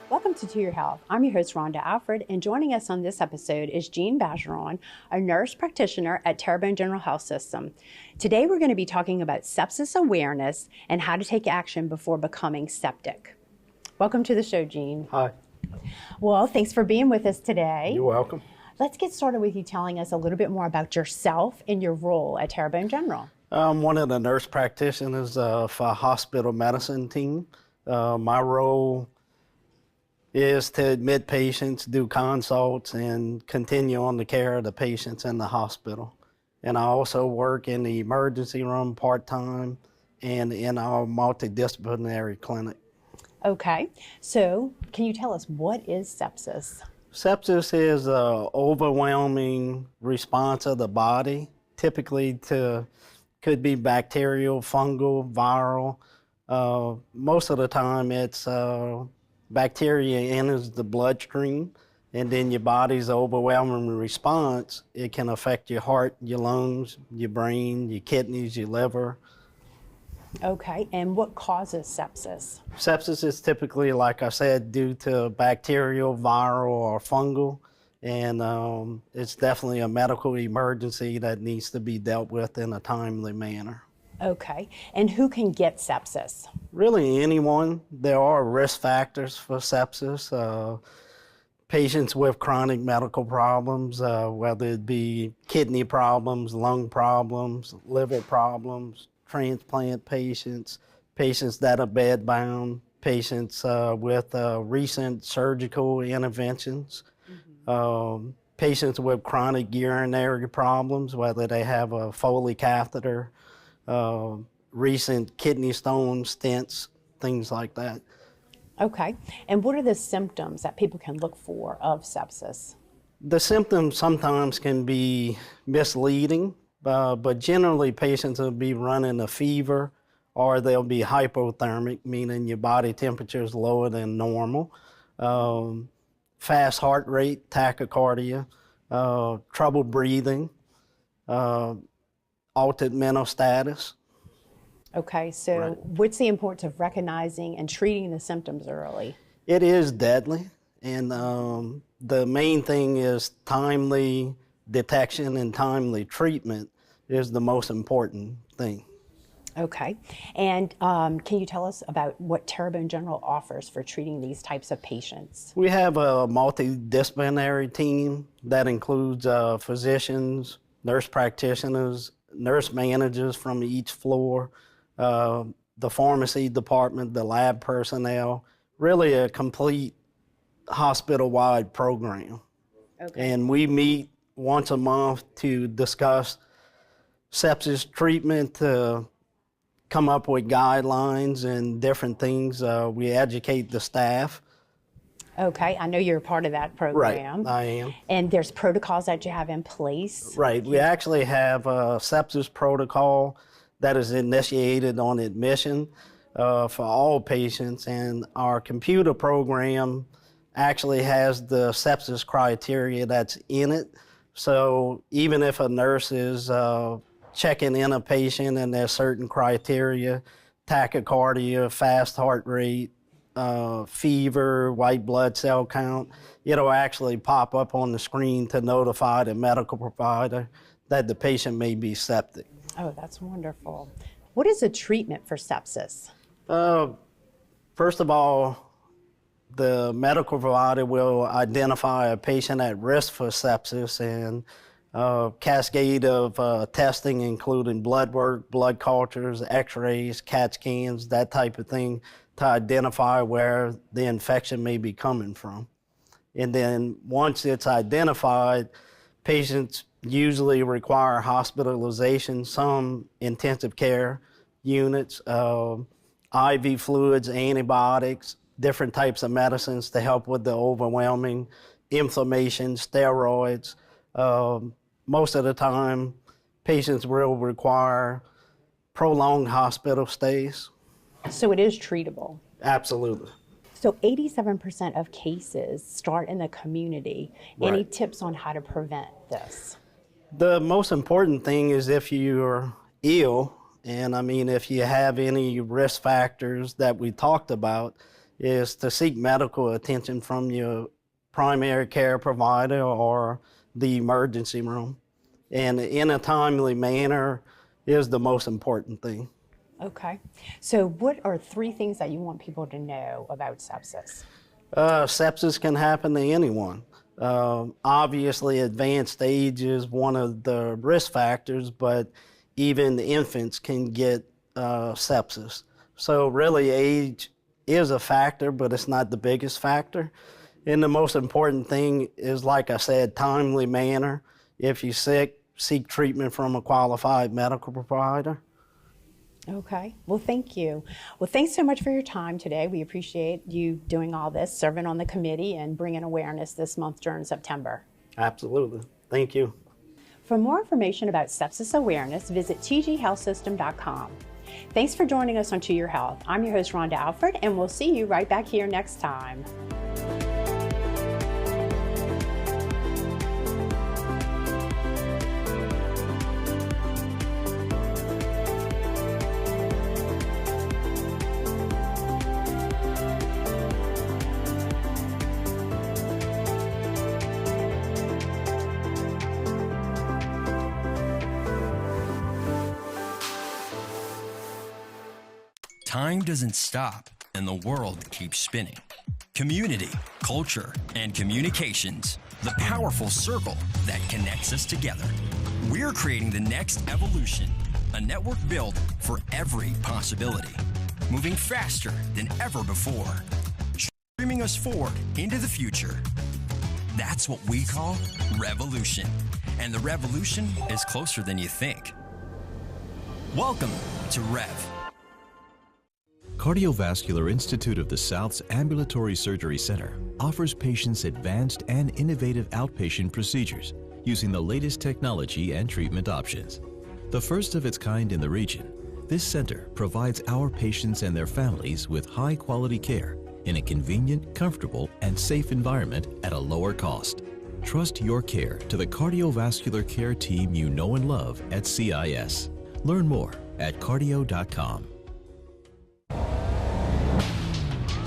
Welcome to Your Health. I'm your host, Rhonda Alfred, and joining us on this episode is Jean Bergeron, a nurse practitioner at Terrebonne General Health System. Today, we're going to be talking about sepsis awareness and how to take action before becoming septic. Welcome to the show, Jean. Hi. Well, thanks for being with us today. You're welcome. Let's get started with you telling us a little bit more about yourself and your role at Terrebonne General. I'm one of the nurse practitioners for a hospital medicine team. My role is to admit patients, do consults, and continue on the care of the patients in the hospital. And I also work in the emergency room part-time and in our multidisciplinary clinic. Okay, so can you tell us what is sepsis? Sepsis is an overwhelming response of the body, typically could be bacterial, fungal, viral. Most of the time it's bacteria enters the bloodstream, and then your body's overwhelming response. It can affect your heart, your lungs, your brain, your kidneys, your liver. Okay, and what causes sepsis? Sepsis is typically, like I said, due to bacterial, viral, or fungal, and it's definitely a medical emergency that needs to be dealt with in a timely manner. Okay, and who can get sepsis? Really anyone. There are risk factors for sepsis. Patients with chronic medical problems, whether it be kidney problems, lung problems, liver problems, transplant patients, patients that are bedbound, patients with recent surgical interventions, patients with chronic urinary problems, whether they have a Foley catheter, recent kidney stone stents, things like that. Okay, and what are the symptoms that people can look for of sepsis? The symptoms sometimes can be misleading, but generally patients will be running a fever, or they'll be hypothermic, meaning your body temperature is lower than normal, fast heart rate, tachycardia, trouble breathing, altered mental status. Okay, so Right. What's the importance of recognizing and treating the symptoms early? It is deadly, and the main thing is timely detection and timely treatment is the most important thing. Okay, and can you tell us about what Terrebonne General offers for treating these types of patients? We have a multidisciplinary team that includes physicians, nurse practitioners, nurse managers from each floor, the pharmacy department, the lab personnel, really a complete hospital-wide program. Okay. And we meet once a month to discuss sepsis treatment, to come up with guidelines and different things. We educate the staff. Okay, I know you're a part of that program. Right, I am. And there's protocols that you have in place? Right, we actually have a sepsis protocol that is initiated on admission for all patients, and our computer program actually has the sepsis criteria that's in it. So even if a nurse is checking in a patient and there's certain criteria, tachycardia, fast heart rate, fever, white blood cell count, it'll actually pop up on the screen to notify the medical provider that the patient may be septic. Oh, that's wonderful. What is the treatment for sepsis? First of all, the medical provider will identify a patient at risk for sepsis, and cascade of testing, including blood work, blood cultures, x-rays, CAT scans, that type of thing, to identify where the infection may be coming from. And then once it's identified, patients usually require hospitalization, some intensive care units, IV fluids, antibiotics, different types of medicines to help with the overwhelming inflammation, steroids. Most of the time, patients will require prolonged hospital stays. So it is treatable? Absolutely. So 87% of cases start in the community. Right. Any tips on how to prevent this? The most important thing is if you're ill, and I mean if you have any risk factors that we talked about, is to seek medical attention from your primary care provider or the emergency room. And in a timely manner is the most important thing. Okay. So what are 3 things that you want people to know about sepsis? Sepsis can happen to anyone. Obviously, advanced age is one of the risk factors, but even infants can get sepsis. So really, age is a factor, but it's not the biggest factor. And the most important thing is, like I said, timely manner. If you're sick, seek treatment from a qualified medical provider. Okay. Well, thank you. Well, thanks so much for your time today. We appreciate you doing all this, serving on the committee, and bringing awareness this month during September. Absolutely. Thank you. For more information about sepsis awareness, visit tghealthsystem.com. Thanks for joining us on To Your Health. I'm your host, Rhonda Alford, and we'll see you right back here next time. Time doesn't stop, and the world keeps spinning. Community, culture, and communications, the powerful circle that connects us together. We're creating the next evolution, a network built for every possibility, moving faster than ever before, streaming us forward into the future. That's what we call revolution, and the revolution is closer than you think. Welcome to Rev. Cardiovascular Institute of the South's Ambulatory Surgery Center offers patients advanced and innovative outpatient procedures using the latest technology and treatment options. The first of its kind in the region, this center provides our patients and their families with high-quality care in a convenient, comfortable, and safe environment at a lower cost. Trust your care to the cardiovascular care team you know and love at CIS. Learn more at cardio.com.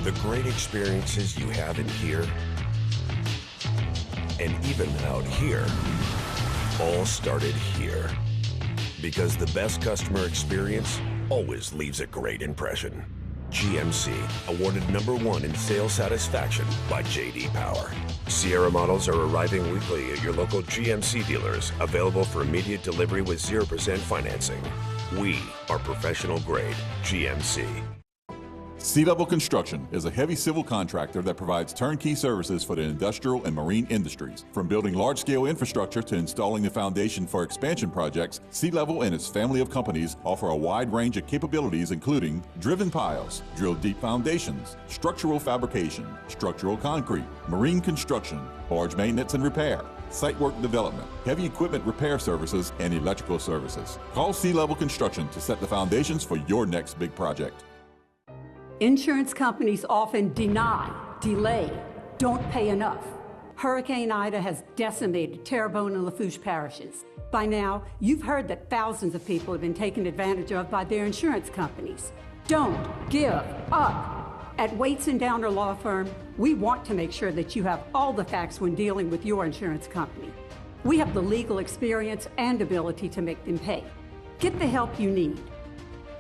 The great experiences you have in here and even out here all started here. Because the best customer experience always leaves a great impression. GMC, awarded #1 in sales satisfaction by J.D. Power. Sierra models are arriving weekly at your local GMC dealers, available for immediate delivery with 0% financing. We are professional grade GMC. Sea-Level Construction is a heavy civil contractor that provides turnkey services for the industrial and marine industries. From building large-scale infrastructure to installing the foundation for expansion projects, Sea-Level and its family of companies offer a wide range of capabilities including driven piles, drilled deep foundations, structural fabrication, structural concrete, marine construction, barge maintenance and repair, site work development, heavy equipment repair services, and electrical services. Call Sea-Level Construction to set the foundations for your next big project. Insurance companies often deny, delay, don't pay enough. Hurricane Ida has decimated Terrebonne and Lafourche parishes. By now, you've heard that thousands of people have been taken advantage of by their insurance companies. Don't give up. At Waits & Downer Law Firm, we want to make sure that you have all the facts when dealing with your insurance company. We have the legal experience and ability to make them pay. Get the help you need.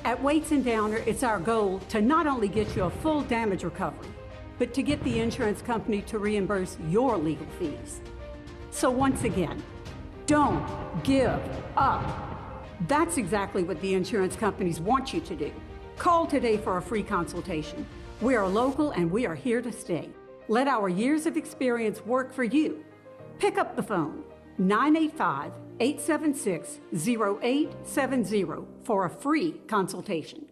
At Waits & Downer, it's our goal to not only get you a full damage recovery, but to get the insurance company to reimburse your legal fees. So once again, don't give up. That's exactly what the insurance companies want you to do. Call today for a free consultation. We are local and we are here to stay. Let our years of experience work for you. Pick up the phone, 985-876-0870 for a free consultation.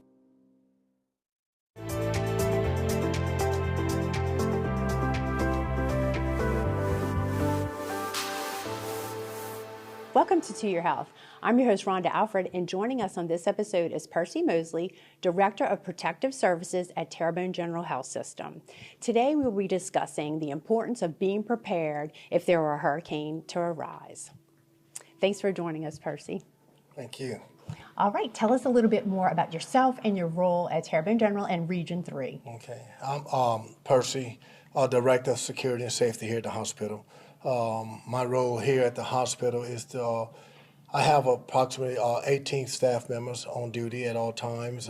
Welcome to Your Health. I'm your host, Rhonda Alford, and joining us on this episode is Percy Mosley, Director of Protective Services at Terrebonne General Health System. Today we'll be discussing the importance of being prepared if there were a hurricane to arise. Thanks for joining us, Percy. Thank you. All right, tell us a little bit more about yourself and your role at Terrebonne General and Region 3. Okay, I'm Percy, Director of Security and Safety here at the hospital. My role here at the hospital is to, I have approximately 18 staff members on duty at all times.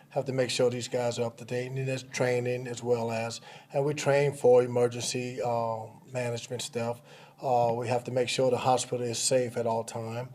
Have to make sure these guys are up to date, and there's training as well as, and we train for emergency management stuff. We have to make sure the hospital is safe at all times.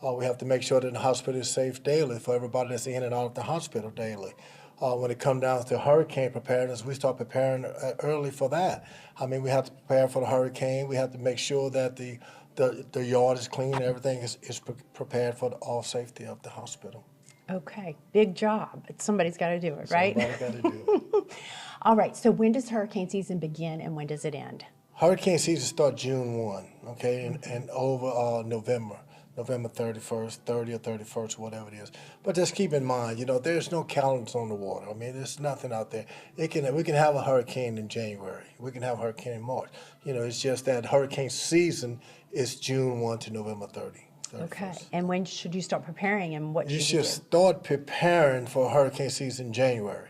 We have to make sure that the hospital is safe daily for everybody that's in and out of the hospital daily. When it comes down to hurricane preparedness, we start preparing early for that. I mean, we have to prepare for the hurricane. We have to make sure that the yard is clean, everything is prepared for all safety of the hospital. Okay, big job, but somebody's got to do it, right? Somebody's got to do it. All right, so when does hurricane season begin and when does it end? Hurricane season starts June 1, okay, and over November 31st, 30 or 31st, whatever it is. But just keep in mind, there's no calendars on the water. I mean, there's nothing out there. We can have a hurricane in January. We can have a hurricane in March. It's just that hurricane season is June 1 to November 30. 31st. Okay, and when should you start preparing and what You should you should do? start preparing for hurricane season in January.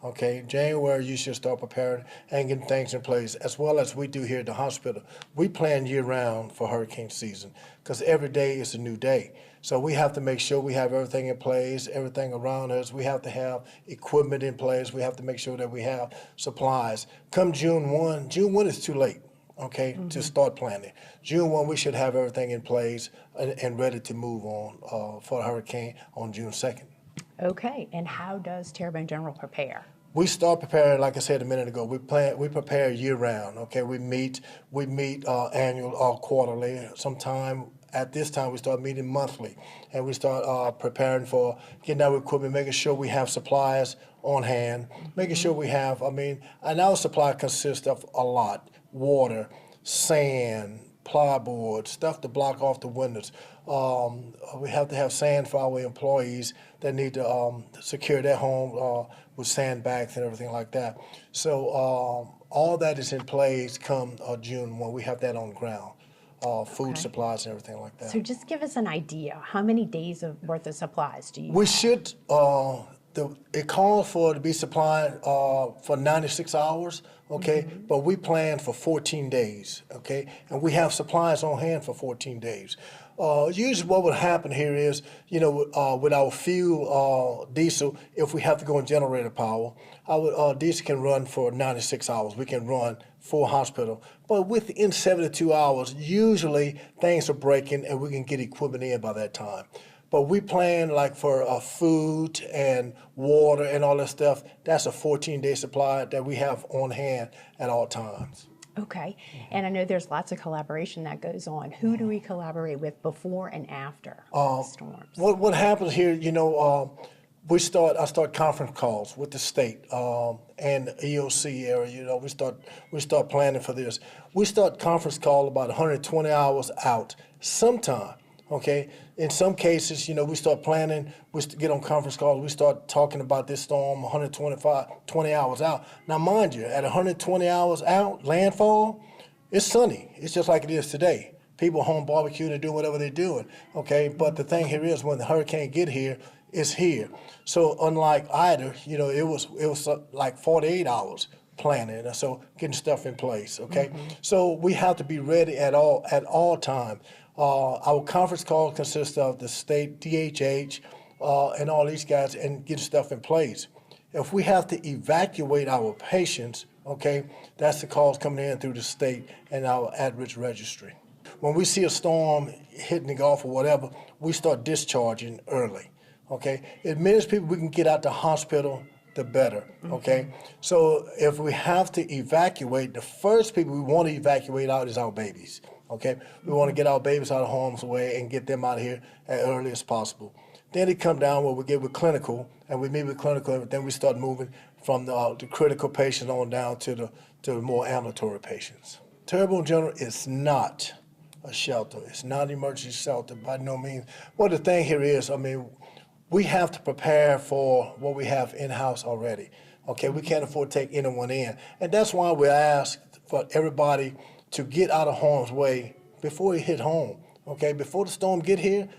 Okay, January you should start preparing and getting things in place, as well as we do here at the hospital. We plan year-round for hurricane season because every day is a new day. So we have to make sure we have everything in place, everything around us. We have to have equipment in place. We have to make sure that we have supplies. Come June 1 is too late, okay, to start planning. June 1, we should have everything in place and ready to move on for a hurricane on June 2nd. Okay, and how does Terrebonne General prepare? We start preparing, like I said a minute ago. We prepare year round. Okay, we meet annual or quarterly. Sometime at this time we start meeting monthly, and we start preparing for getting our equipment, making sure we have supplies on hand, making sure we have. And our supply consists of a lot: water, sand, plywood, stuff to block off the windows. We have to have sand for our employees that need to secure their home with sandbags and everything like that. So all that is in place come June when we have that on the ground. Food supplies and everything like that. So just give us an idea. How many days worth of supplies do you We have? should, it calls for it to be supplied for 96 hours, okay? But we plan for 14 days, okay? And we have supplies on hand for 14 days. Usually what would happen here is, with our fuel diesel, if we have to go on generator power, our diesel can run for 96 hours. We can run for hospital. But within 72 hours, usually things are breaking and we can get equipment in by that time. But we plan like for food and water and all that stuff. That's a 14-day supply that we have on hand at all times. Okay, and I know there's lots of collaboration that goes on. Who do we collaborate with before and after storms? What happens here, I start conference calls with the state and the EOC area. We start planning for this. We start conference call about 120 hours out sometime. Okay, in some cases, we start planning, we get on conference calls, we start talking about this storm 20 hours out. Now, mind you, at 120 hours out, landfall, it's sunny. It's just like it is today. People home barbecuing and doing whatever they're doing, okay? But the thing here is when the hurricane get here, it's here. So unlike Ida, it was like 48 hours planning, so getting stuff in place, okay? So we have to be ready at all times. Our conference call consists of the state, DHH, and all these guys, and getting stuff in place. If we have to evacuate our patients, okay, that's the calls coming in through the state and our at-risk registry. When we see a storm hitting the Gulf or whatever, we start discharging early, okay? As many as people we can get out the hospital, the better, okay? So if we have to evacuate, the first people we want to evacuate out is our babies. Okay, we want to get our babies out of harm's way and get them out of here as early as possible. Then it come down where we get with clinical, and we meet with clinical, and then we start moving from the critical patients on down to the more ambulatory patients. Terrebonne General is not a shelter. It's not an emergency shelter by no means. Well, the thing here is, we have to prepare for what we have in-house already. Okay, we can't afford to take anyone in, and that's why we ask for everybody to get out of harm's way before it hit home, okay? Before the storm get here,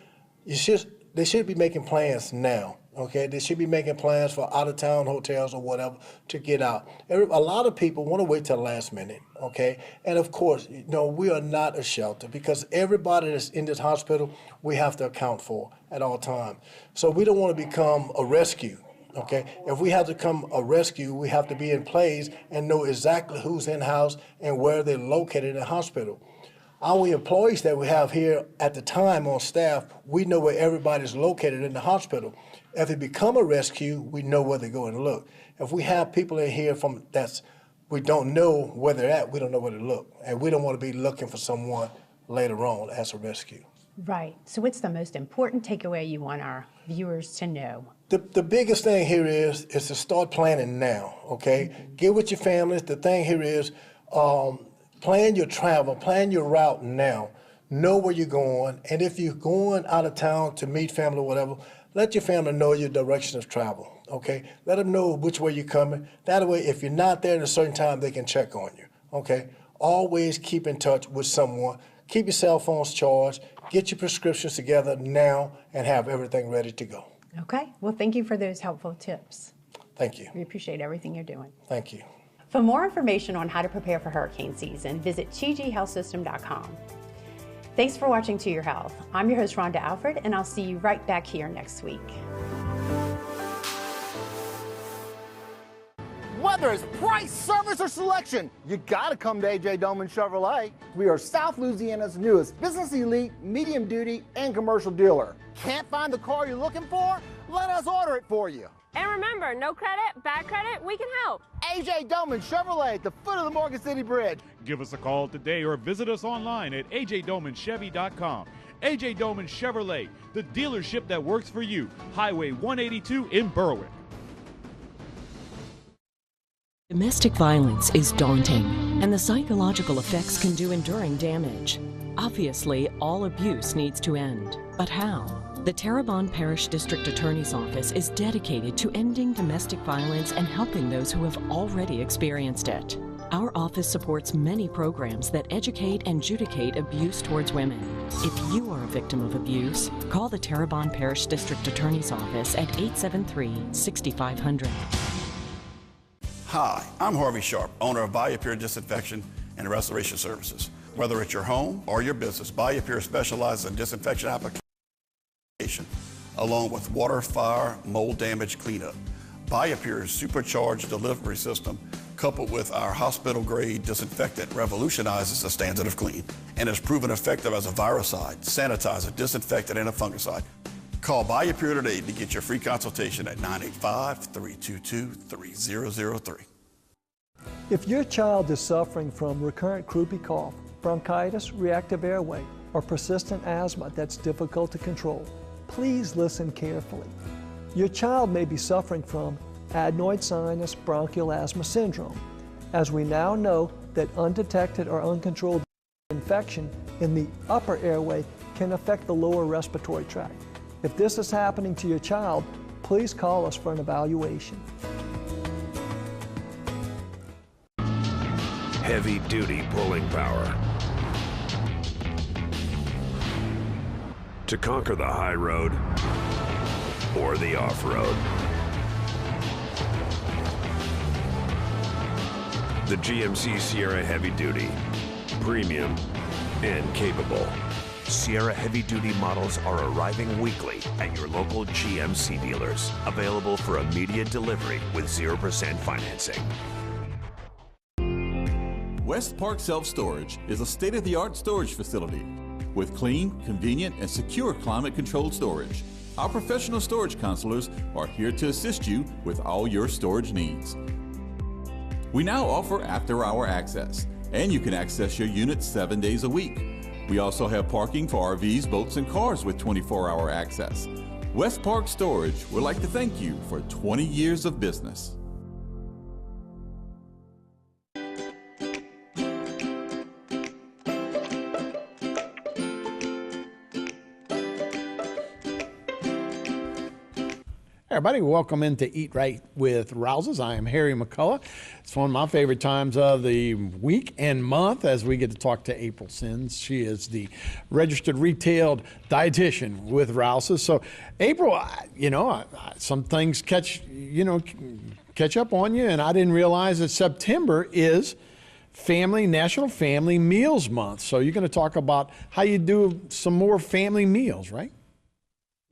you should they should be making plans now. Okay, they should be making plans for out-of-town hotels or whatever to get out. A lot of people want to wait till the last minute. Okay, and of course, we are not a shelter because everybody that's in this hospital we have to account for at all times. So we don't want to become a rescue. Okay, if we have to come a rescue, we have to be in place and know exactly who's in-house and where they're located in the hospital. Our employees that we have here at the time on staff, we know where everybody's located in the hospital. If it become a rescue, we know where to go and look. If we have people in here we don't know where they're at, we don't know where to look. And we don't want to be looking for someone later on as a rescue. Right. So what's the most important takeaway you want our viewers to know? The biggest thing here is to start planning now, okay? Mm-hmm. Get with your families. The thing here is plan your travel, plan your route now. Know where you're going. And if you're going out of town to meet family or whatever, let your family know your direction of travel, okay? Let them know which way you're coming. That way, if you're not there at a certain time, they can check on you, okay? Always keep in touch with someone. Keep your cell phones charged. Get your prescriptions together now and have everything ready to go. Okay. Well, thank you for those helpful tips. Thank you. We appreciate everything you're doing. Thank you. For more information on how to prepare for hurricane season, visit tghealthsystem.com. Thanks for watching To Your Health. I'm your host, Rhonda Alford, and I'll see you right back here next week. Whether it's price, service, or selection, you gotta come to AJ Doman Chevrolet. We are South Louisiana's newest business elite, medium duty, and commercial dealer. Can't find the car you're looking for? Let us order it for you. And remember, no credit, bad credit, we can help. AJ Doman Chevrolet at the foot of the Morgan City Bridge. Give us a call today or visit us online at ajdomanchevy.com. AJ Doman Chevrolet, the dealership that works for you. Highway 182 in Berwick. Domestic violence is daunting, and the psychological effects can do enduring damage. Obviously, all abuse needs to end. But how? The Terrebonne Parish District Attorney's Office is dedicated to ending domestic violence and helping those who have already experienced it. Our office supports many programs that educate and adjudicate abuse towards women. If you are a victim of abuse, call the Terrebonne Parish District Attorney's Office at 873-6500. Hi, I'm Harvey Sharp, owner of BioPure Disinfection and Restoration Services. Whether it's your home or your business, BioPure specializes in disinfection application, along with water, fire, mold damage cleanup. BioPure's supercharged delivery system, coupled with our hospital-grade disinfectant, revolutionizes the standard of clean and is proven effective as a virucide, sanitizer, disinfectant, and a fungicide. Call BioPure today to get your free consultation at 985-322-3003. If your child is suffering from recurrent croupy cough, bronchitis, reactive airway, or persistent asthma that's difficult to control, please listen carefully. Your child may be suffering from adenoid sinus bronchial asthma syndrome, as we now know that undetected or uncontrolled infection in the upper airway can affect the lower respiratory tract. If this is happening to your child, please call us for an evaluation. Heavy-duty pulling power. To conquer the high road or the off-road. The GMC Sierra Heavy Duty, premium and capable. Sierra heavy-duty models are arriving weekly at your local GMC dealers. Available for immediate delivery with 0% financing. West Park Self-Storage is a state-of-the-art storage facility with clean, convenient, and secure climate-controlled storage. Our professional storage counselors are here to assist you with all your storage needs. We now offer after-hour access, and you can access your unit 7 days a week. We also have parking for RVs, boats, and cars with 24-hour access. West Park Storage would like to thank you for 20 years of business. Hey everybody, welcome into Eat Right with Rouses. I am Harry McCullough. It's one of my favorite times of the week and month as we get to talk to April Sins. She is the registered retail dietitian with Rouses. So April, some things catch up on you, and I didn't realize that September is National Family Meals Month. So you're going to talk about how you do some more family meals, right?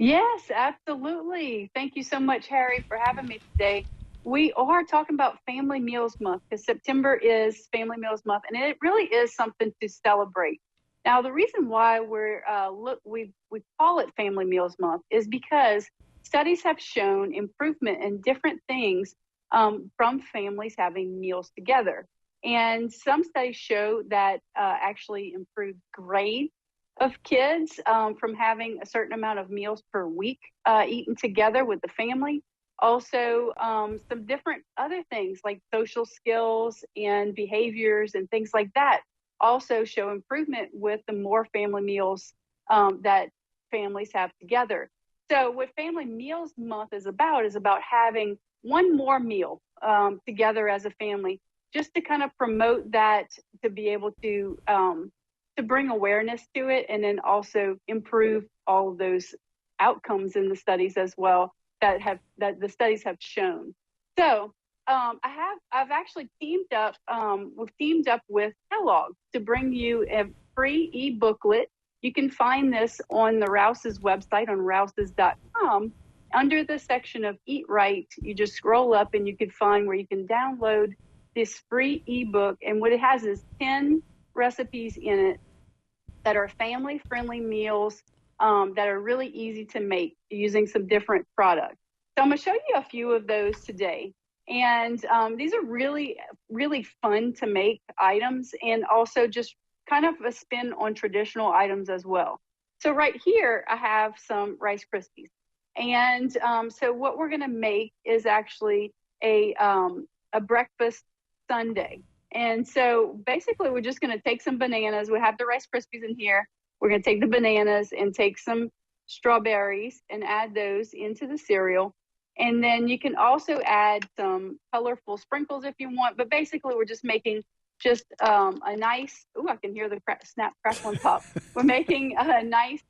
Yes, absolutely. Thank you so much, Harry, for having me today. We are talking about Family Meals Month because September is Family Meals Month, and it really is something to celebrate. Now, the reason why we call it Family Meals Month is because studies have shown improvement in different things from families having meals together. And some studies show that actually improved grades of kids from having a certain amount of meals per week eaten together with the family. Also, some different other things like social skills and behaviors and things like that also show improvement with the more family meals that families have together. So what Family Meals Month is about having one more meal together as a family, just to kind of promote that, to be able to bring awareness to it, and then also improve all of those outcomes in the studies as well that the studies have shown. So I've actually teamed up with Kellogg to bring you a free e-booklet. You can find this on the Rouses website on rouses.com. Under the section of Eat Right, you just scroll up and you can find where you can download this free ebook. And what it has is 10 recipes in it that are family-friendly meals that are really easy to make using some different products. So I'm going to show you a few of those today. And these are really, really fun to make items, and also just kind of a spin on traditional items as well. So right here, I have some Rice Krispies. And so what we're going to make is actually a breakfast sundae. And so basically, we're just going to take some bananas. We have the Rice Krispies in here. We're going to take the bananas and take some strawberries and add those into the cereal. And then you can also add some colorful sprinkles if you want. But basically, we're just making just a nice, I can hear the snap, crackle, and pop. We're making a nice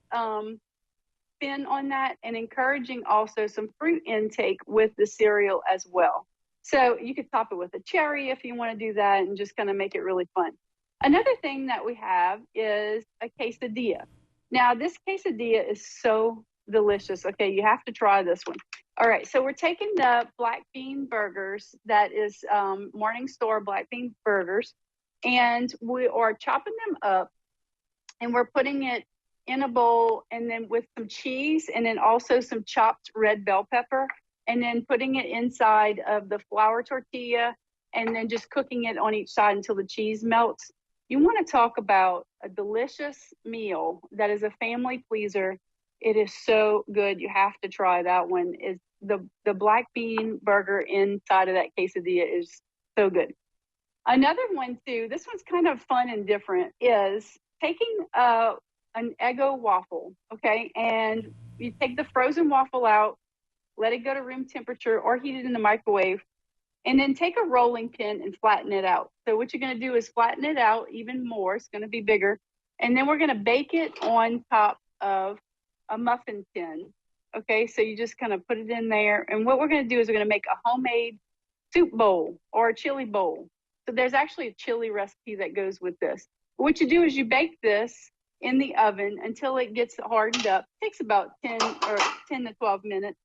spin on that, and encouraging also some fruit intake with the cereal as well. So you could top it with a cherry if you want to do that, and just kind of make it really fun. Another thing that we have is a quesadilla. Now, this quesadilla is so delicious. Okay, you have to try this one. All right, so we're taking the black bean burgers, that is Morningstar black bean burgers, and we are chopping them up, and we're putting it in a bowl, and then with some cheese, and then also some chopped red bell pepper, and then putting it inside of the flour tortilla, and then just cooking it on each side until the cheese melts. You want to talk about a delicious meal that is a family pleaser. It is so good. You have to try that one. Is the black bean burger inside of that quesadilla is so good. Another one too, this one's kind of fun and different, is taking an Eggo waffle, okay? And you take the frozen waffle out, let it go to room temperature or heat it in the microwave, and then take a rolling pin and flatten it out. So what you're going to do is flatten it out even more. It's going to be bigger. And then we're going to bake it on top of a muffin tin. Okay, so you just kind of put it in there. And what we're going to do is we're going to make a homemade soup bowl or a chili bowl. So there's actually a chili recipe that goes with this. What you do is you bake this in the oven until it gets hardened up. It takes about 10 to 12 minutes.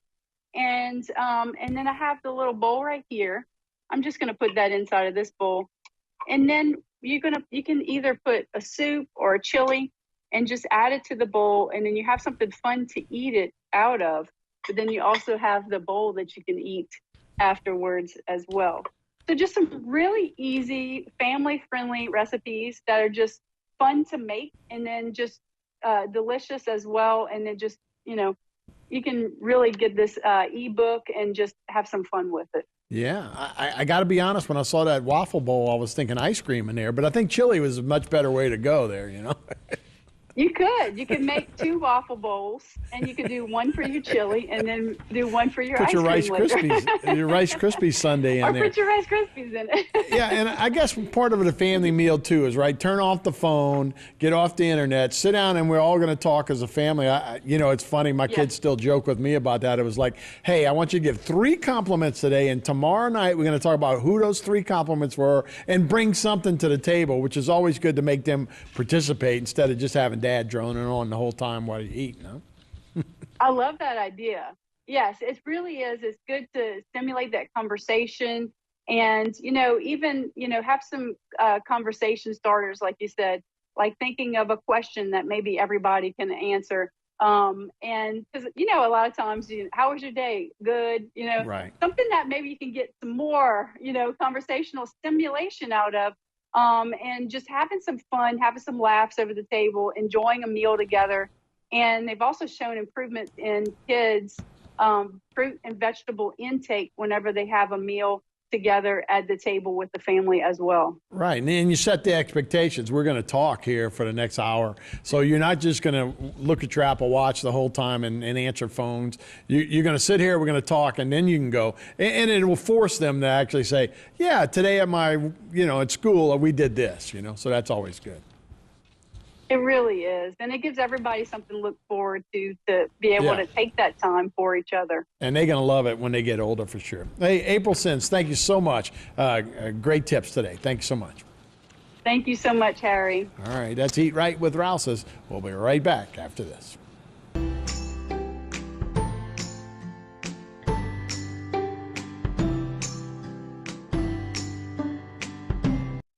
And then I have the little bowl right here. I'm just going to put that inside of this bowl. And then you can either put a soup or a chili and just add it to the bowl. And then you have something fun to eat it out of. But then you also have the bowl that you can eat afterwards as well. So just some really easy, family-friendly recipes that are just fun to make, and then just delicious as well. And then just, you can really get this ebook and just have some fun with it. Yeah, I got to be honest. When I saw that waffle bowl, I was thinking ice cream in there, but I think chili was a much better way to go there, You could make 2 waffle bowls, and you could do one for your chili, and then do one for your Put ice your cream Rice later. Krispies, your Rice Krispies sundae in Or there. put your Rice Krispies in it. Yeah, and I guess part of it, a family meal too, is right. Turn off the phone, get off the internet, sit down, and we're all going to talk as a family. It's funny. My kids still joke with me about that. It was like, hey, I want you to give 3 compliments today, and tomorrow night we're going to talk about who those 3 compliments were, and bring something to the table, which is always good to make them participate instead of just having Dad droning on the whole time while you eat. No? I love that idea. Yes, it really is. It's good to stimulate that conversation and, even, have some conversation starters, like you said, like thinking of a question that maybe everybody can answer. And because, a lot of times, how was your day? Good. Right. Something that maybe you can get some more, conversational stimulation out of. And just having some fun, having some laughs over the table, enjoying a meal together. And they've also shown improvements in kids' fruit and vegetable intake whenever they have a meal together at the table with the family as well. Right, and then you set the expectations. We're going to talk here for the next hour, so you're not just going to look at your Apple Watch the whole time and answer phones. You're going to sit here, we're going to talk, and then you can go. And it will force them to actually say, yeah, today at my, at school, we did this, so that's always good. It really is. And it gives everybody something to look forward to be able to take that time for each other. And they're going to love it when they get older for sure. Hey, April Sins, thank you so much. Great tips today. Thank you so much. Thank you so much, Harry. All right, that's Eat Right with Rouse's. We'll be right back after this.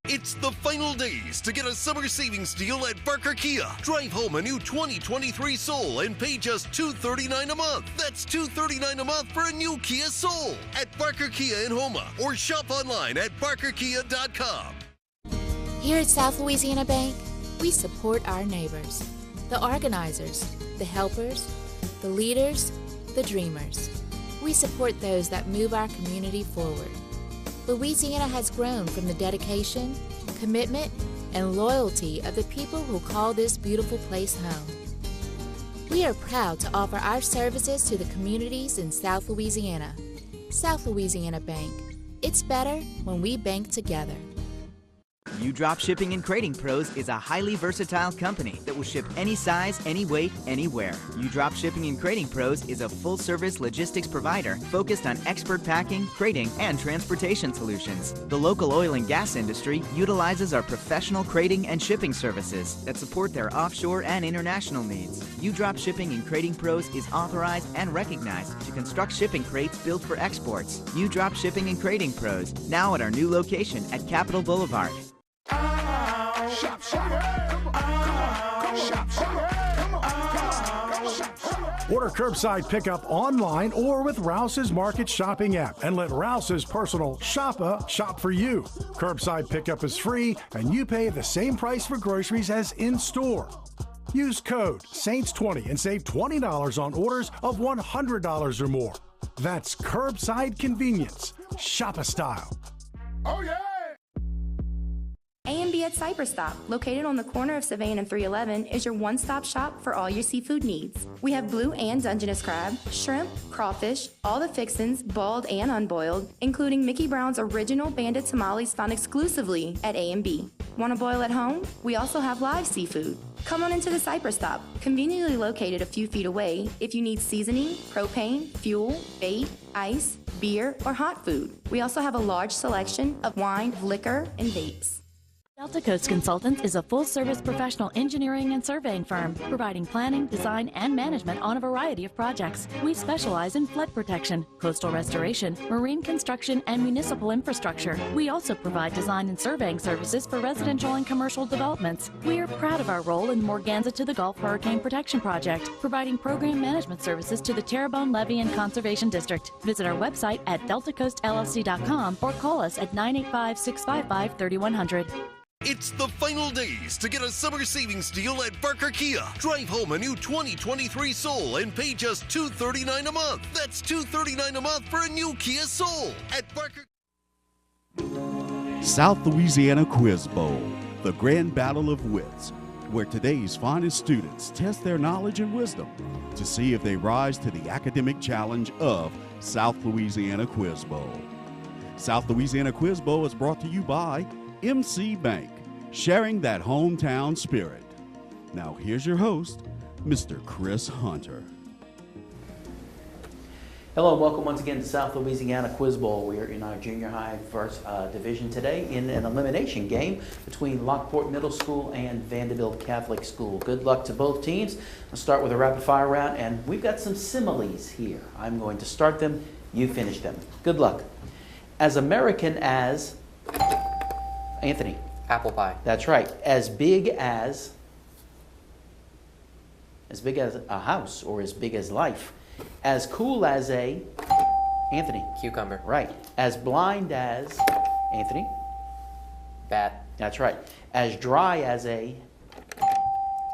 It's the final days to get a summer savings deal at Barker Kia. Drive home a new 2023 Soul and pay just $239 a month. That's $239 a month for a new Kia Soul at Barker Kia in Houma, or shop online at barkerkia.com. Here at South Louisiana Bank, we support our neighbors, the organizers, the helpers, the leaders, the dreamers. We support those that move our community forward. Louisiana has grown from the dedication, commitment, and loyalty of the people who call this beautiful place home. We are proud to offer our services to the communities in South Louisiana. South Louisiana Bank. It's better when we bank together. U-Drop Shipping and Crating Pros is a highly versatile company that will ship any size, any weight, anywhere. U-Drop Shipping and Crating Pros is a full-service logistics provider focused on expert packing, crating, and transportation solutions. The local oil and gas industry utilizes our professional crating and shipping services that support their offshore and international needs. U-Drop Shipping and Crating Pros is authorized and recognized to construct shipping crates built for exports. U-Drop Shipping and Crating Pros, now at our new location at Capitol Boulevard. Shop, Order curbside pickup online or with Rouse's Market Shopping app and let Rouse's personal shopper shop for you. Curbside pickup is free and you pay the same price for groceries as in-store. Use code SAINTS20 and save $20 on orders of $100 or more. That's curbside convenience. Shop a style. Oh, yeah! A&B at Cypress Stop, located on the corner of Savain and 311, is your one-stop shop for all your seafood needs. We have blue and Dungeness crab, shrimp, crawfish, all the fixins, boiled and unboiled, including Mickey Brown's original banded tamales found exclusively at A&B. Want to boil at home? We also have live seafood. Come on into the Cypress Stop, conveniently located a few feet away if you need seasoning, propane, fuel, bait, ice, beer, or hot food. We also have a large selection of wine, liquor, and vapes. Delta Coast Consultants is a full-service professional engineering and surveying firm, providing planning, design, and management on a variety of projects. We specialize in flood protection, coastal restoration, marine construction, and municipal infrastructure. We also provide design and surveying services for residential and commercial developments. We are proud of our role in Morganza to the Gulf Hurricane Protection Project, providing program management services to the Terrebonne Levee and Conservation District. Visit our website at deltacoastllc.com or call us at 985-655-3100. It's the final days to get a summer savings deal at Barker Kia. Drive home a new 2023 Soul and pay just $239 a month. That's $239 a month for a new Kia Soul at Barker. South Louisiana Quiz Bowl, the grand battle of wits. where today's finest students test their knowledge and wisdom to see if they rise to the academic challenge of South Louisiana Quiz Bowl. South Louisiana Quiz Bowl is brought to you by MC Bank, sharing that hometown spirit. Now here's your host, Mr. Chris Hunter. Hello and welcome once again to South Louisiana Quiz Bowl. We are in our junior high first division today in an elimination game between Lockport Middle School and Vanderbilt Catholic School. Good luck to both teams. I'll start with a rapid fire round, and we've got some similes here. I'm going to start them, you finish them. Good luck. As American as Anthony. Apple pie. That's right. As big as a house or as big as life. As cool as a Anthony. Cucumber. Right. As blind as Anthony. Bat. That's right. As dry as a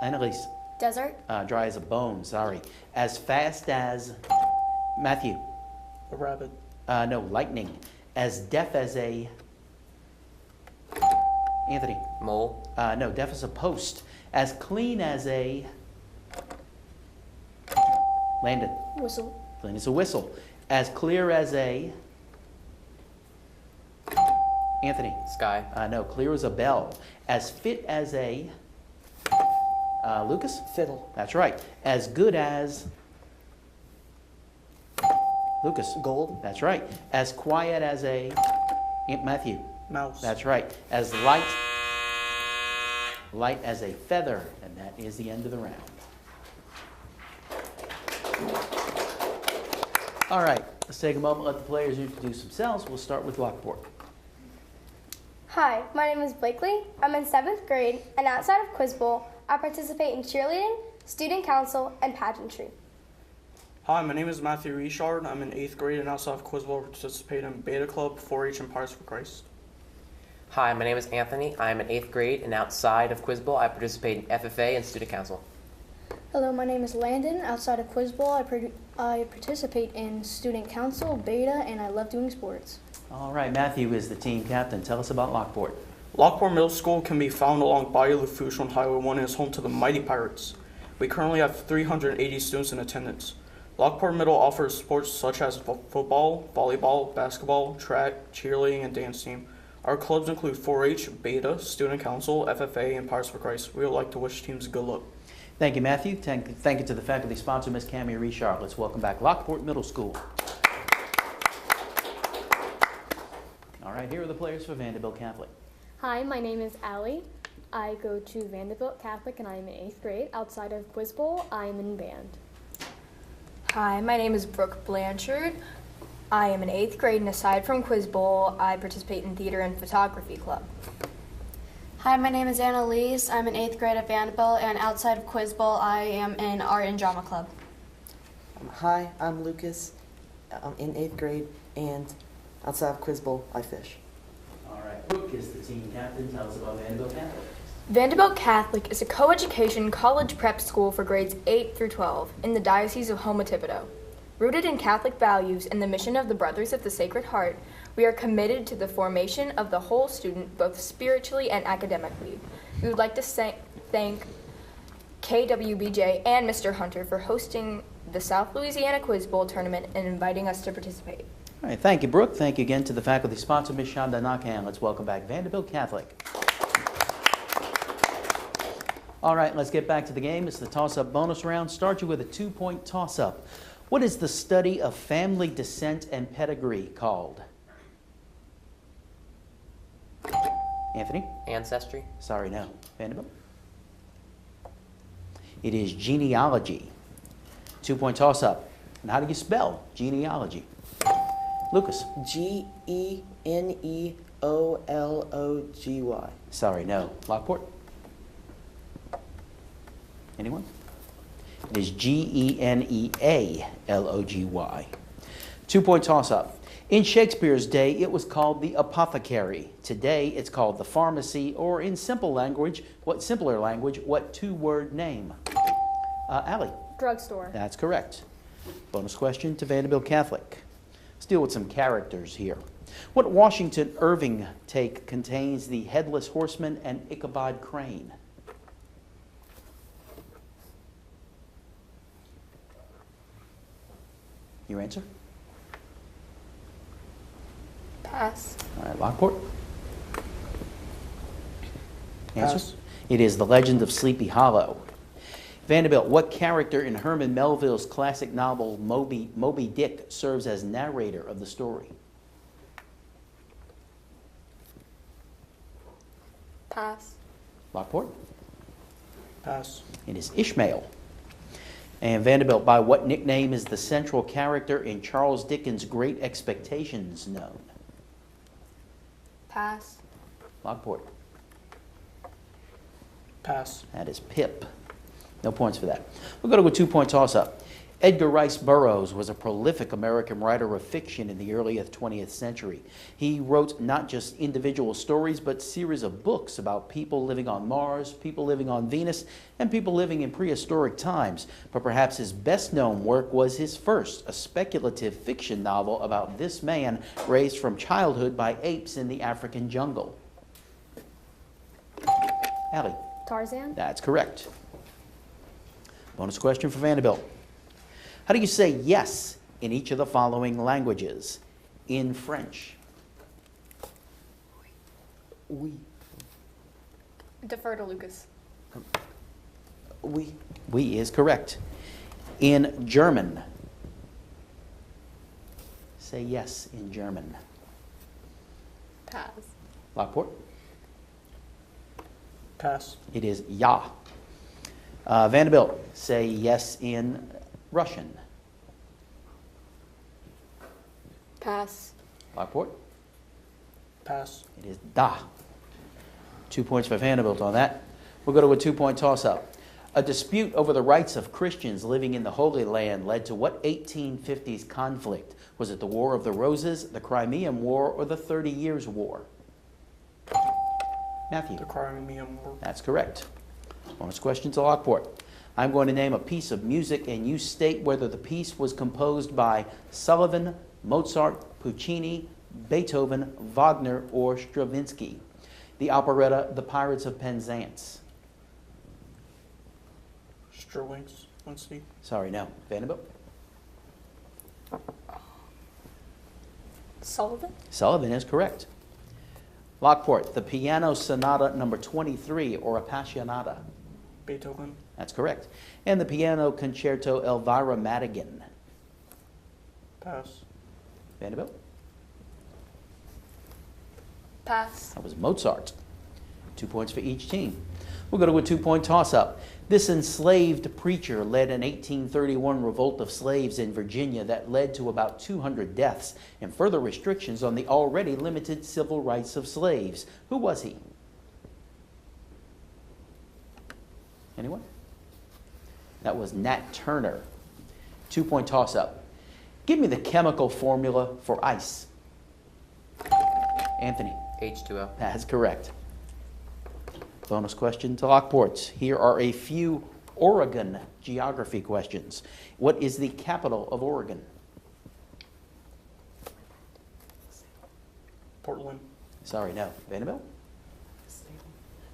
Annalise. Desert. Dry as a bone, sorry. As fast as Matthew. A rabbit. No, lightning. As deaf as a Anthony. Mole. No, deaf as a post. As clean as a Landon. Whistle. Clean as a whistle. As clear as a Anthony. Sky. No, clear as a bell. As fit as a Lucas. Fiddle. That's right. As good as Lucas. Gold. That's right. As quiet as a Matthew. Mouse. That's right. As light as a feather. And that is the end of the round. All right, let's take a moment, let the players introduce themselves. We'll start with Lockport. Hi, my name is Blakely. I'm in 7th grade, and outside of Quiz Bowl, I participate in cheerleading, student council, and pageantry. Hi, my name is Matthew Richard. I'm in 8th grade, and outside of Quiz Bowl, I participate in Beta Club, 4-H, and Pirates for Christ. Hi, my name is Anthony. I'm in 8th grade, and outside of Quiz Bowl, I participate in FFA and student council. Hello, my name is Landon. Outside of Quiz Bowl, I participate in student council, beta, and I love doing sports. All right, Matthew is the team captain. Tell us about Lockport. Lockport Middle School can be found along Bayou Lafourche on Highway 1 and is home to the Mighty Pirates. We currently have 380 students in attendance. Lockport Middle offers sports such as football, volleyball, basketball, track, cheerleading, and dance team. Our clubs include 4-H, beta, student council, FFA, and Pirates for Christ. We would like to wish teams good luck. Thank you, Matthew. Thank you to the faculty sponsor, Ms. Cammie Richard. Let's welcome back Lockport Middle School. All right, here are the players for Vanderbilt Catholic. Hi, my name is Allie. I go to Vanderbilt Catholic and I am in 8th grade. Outside of Quiz Bowl, I am in band. Hi, my name is Brooke Blanchard. I am in 8th grade, and aside from Quiz Bowl, I participate in theater and photography club. Hi, my name is Annalise. I'm in 8th grade at Vanderbilt, and outside of Quiz Bowl, I am in art and drama club. Hi, I'm Lucas. I'm in 8th grade, and outside of Quiz Bowl, I fish. All right, Brooke is the team captain. Tell us about Vanderbilt Catholic. Vanderbilt Catholic is a coeducation college prep school for grades 8 through 12 in the Diocese of Houma-Thibodaux. Rooted in Catholic values and the mission of the Brothers of the Sacred Heart, we are committed to the formation of the whole student, both spiritually and academically. We would like to thank KWBJ and Mr. Hunter for hosting the South Louisiana Quiz Bowl tournament and inviting us to participate. All right, thank you, Brooke. Thank you again to the faculty sponsor, Ms. Shonda Knockham. Let's welcome back Vanderbilt Catholic. All right, let's get back to the game. It's the toss-up bonus round. Start you with a 2-point toss-up. What is the study of family descent and pedigree called? Anthony? Ancestry. Sorry, no. Vanderbilt? It is genealogy. 2-point toss-up. And how do you spell genealogy? Lucas? Genealogy. Sorry, no. Lockport? Anyone? It is Genealogy. 2-point toss-up. In Shakespeare's day, it was called the apothecary. Today, it's called the pharmacy, or in simpler language, what 2-word name? Allie? Drugstore. That's correct. Bonus question to Vanderbilt Catholic. Let's deal with some characters here. What Washington Irving take contains the headless horseman and Ichabod Crane? Your answer? Pass. All right, Lockport? Answer? Pass. It is The Legend of Sleepy Hollow. Vanderbilt, what character in Herman Melville's classic novel Moby Dick serves as narrator of the story? Pass. Lockport? Pass. It is Ishmael. And Vanderbilt, by what nickname is the central character in Charles Dickens' Great Expectations known? Pass. Lockport? Pass. That is Pip. No points for that. We'll go to a 2-point toss-up. Edgar Rice Burroughs was a prolific American writer of fiction in the early 20th century. He wrote not just individual stories, but series of books about people living on Mars, people living on Venus, and people living in prehistoric times. But perhaps his best-known work was his first, a speculative fiction novel about this man raised from childhood by apes in the African jungle. Allie. Tarzan. That's correct. Bonus question for Vanderbilt. How do you say yes in each of the following languages? In French. Oui. Defer to Lucas. Oui. Oui is correct. In German. Say yes in German. Pass. Lockport? Pass. It is ja. Vanderbilt, say yes in Russian. Pass. Lockport? Pass. It is da. 2 points for Vanderbilt on that. We'll go to a 2-point toss-up. A dispute over the rights of Christians living in the Holy Land led to what 1850s conflict? Was it the War of the Roses, the Crimean War, or the 30 Years' War? Matthew? The Crimean War. That's correct. Bonus question to Lockport. I'm going to name a piece of music, and you state whether the piece was composed by Sullivan, Mozart, Puccini, Beethoven, Wagner, or Stravinsky. The operetta The Pirates of Penzance. Stravinsky. Sorry, no. Vanderbilt? Sullivan. Sullivan is correct. Lockport, the Piano Sonata number 23, or Appassionata. Beethoven. That's correct. And the Piano Concerto Elvira Madigan. Pass. Vanderbilt? Pass. That was Mozart. 2 points for each team. We'll go to a 2-point toss-up. This enslaved preacher led an 1831 revolt of slaves in Virginia that led to about 200 deaths and further restrictions on the already limited civil rights of slaves. Who was he? Anyone? That was Nat Turner. 2-point toss-up. Give me the chemical formula for ice. Anthony. H2O. That's correct. Bonus question to Lockport. Here are a few Oregon geography questions. What is the capital of Oregon? Portland. Sorry, no. Vanderbilt?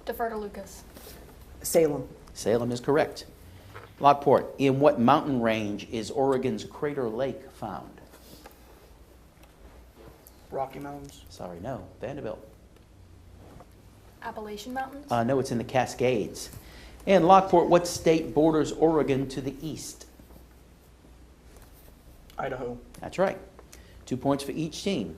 Defer to Lucas. Salem. Salem is correct. Lockport, in what mountain range is Oregon's Crater Lake found? Rocky Mountains. Sorry, no. Vanderbilt? Appalachian Mountains. No, it's in the Cascades. And Lockport, what state borders Oregon to the east? Idaho. That's right. 2 points for each team.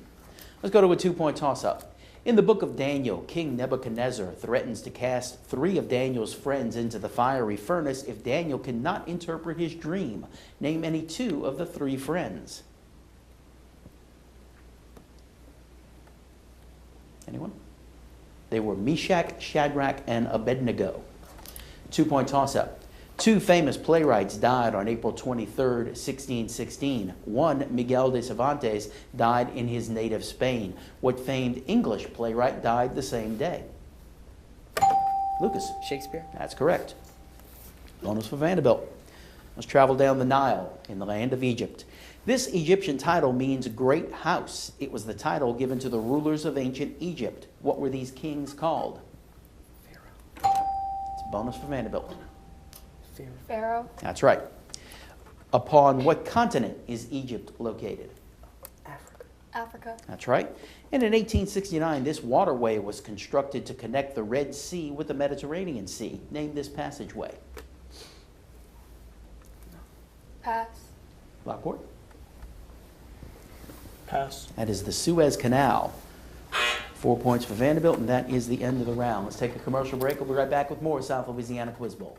Let's go to a 2-point toss-up. In the book of Daniel, King Nebuchadnezzar threatens to cast 3 of Daniel's friends into the fiery furnace if Daniel cannot interpret his dream. Name any 2 of the 3 friends. Anyone? They were Meshach, Shadrach, and Abednego. 2-point toss-up. 2 famous playwrights died on April 23rd, 1616. One, Miguel de Cervantes, died in his native Spain. What famed English playwright died the same day? Lucas. Shakespeare. That's correct. Bonus for Vanderbilt. Let's travel down the Nile in the land of Egypt. This Egyptian title means great house. It was the title given to the rulers of ancient Egypt. What were these kings called? Pharaoh. It's a bonus for Vanderbilt. Pharaoh. That's right. Upon what continent is Egypt located? Africa. That's right. And in 1869, this waterway was constructed to connect the Red Sea with the Mediterranean Sea. Name this passageway. Pass. Lockport? Pass. That is the Suez Canal. 4 points for Vanderbilt, and that is the end of the round. Let's take a commercial break. We'll be right back with more South Louisiana Quiz Bowl.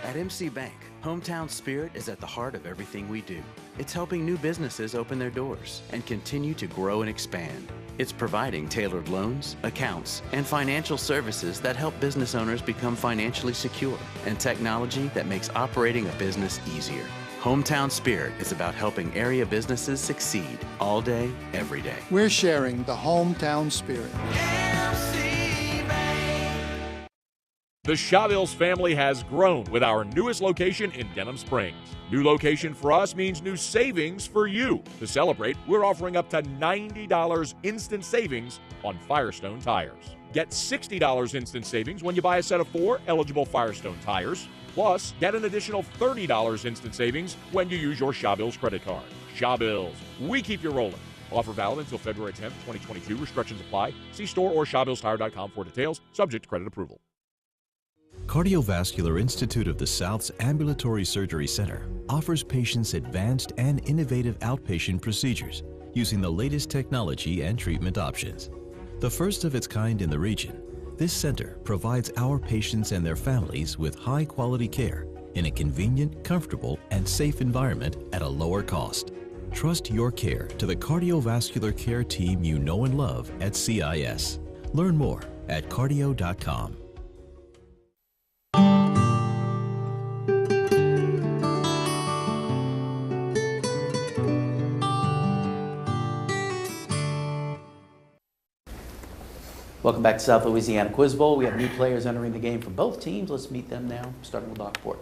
At MC Bank, hometown spirit is at the heart of everything we do. It's helping new businesses open their doors and continue to grow and expand. It's providing tailored loans, accounts, and financial services that help business owners become financially secure, and technology that makes operating a business easier. Hometown Spirit is about helping area businesses succeed all day, every day. We're sharing the hometown spirit. The Chavez family has grown with our newest location in Denham Springs. New location for us means new savings for you. To celebrate, we're offering up to $90 instant savings on Firestone tires. Get $60 instant savings when you buy a set of 4 eligible Firestone tires. Plus, get an additional $30 instant savings when you use your Chavez credit card. Chavez, we keep you rolling. Offer valid until February 10th, 2022. Restrictions apply. See store or ChavezTire.com for details. Subject to credit approval. Cardiovascular Institute of the South's Ambulatory Surgery Center offers patients advanced and innovative outpatient procedures using the latest technology and treatment options. The first of its kind in the region, this center provides our patients and their families with high-quality care in a convenient, comfortable, and safe environment at a lower cost. Trust your care to the cardiovascular care team you know and love at CIS. Learn more at cardio.com. Welcome back to South Louisiana Quiz Bowl. We have new players entering the game for both teams. Let's meet them now, starting with Lockport.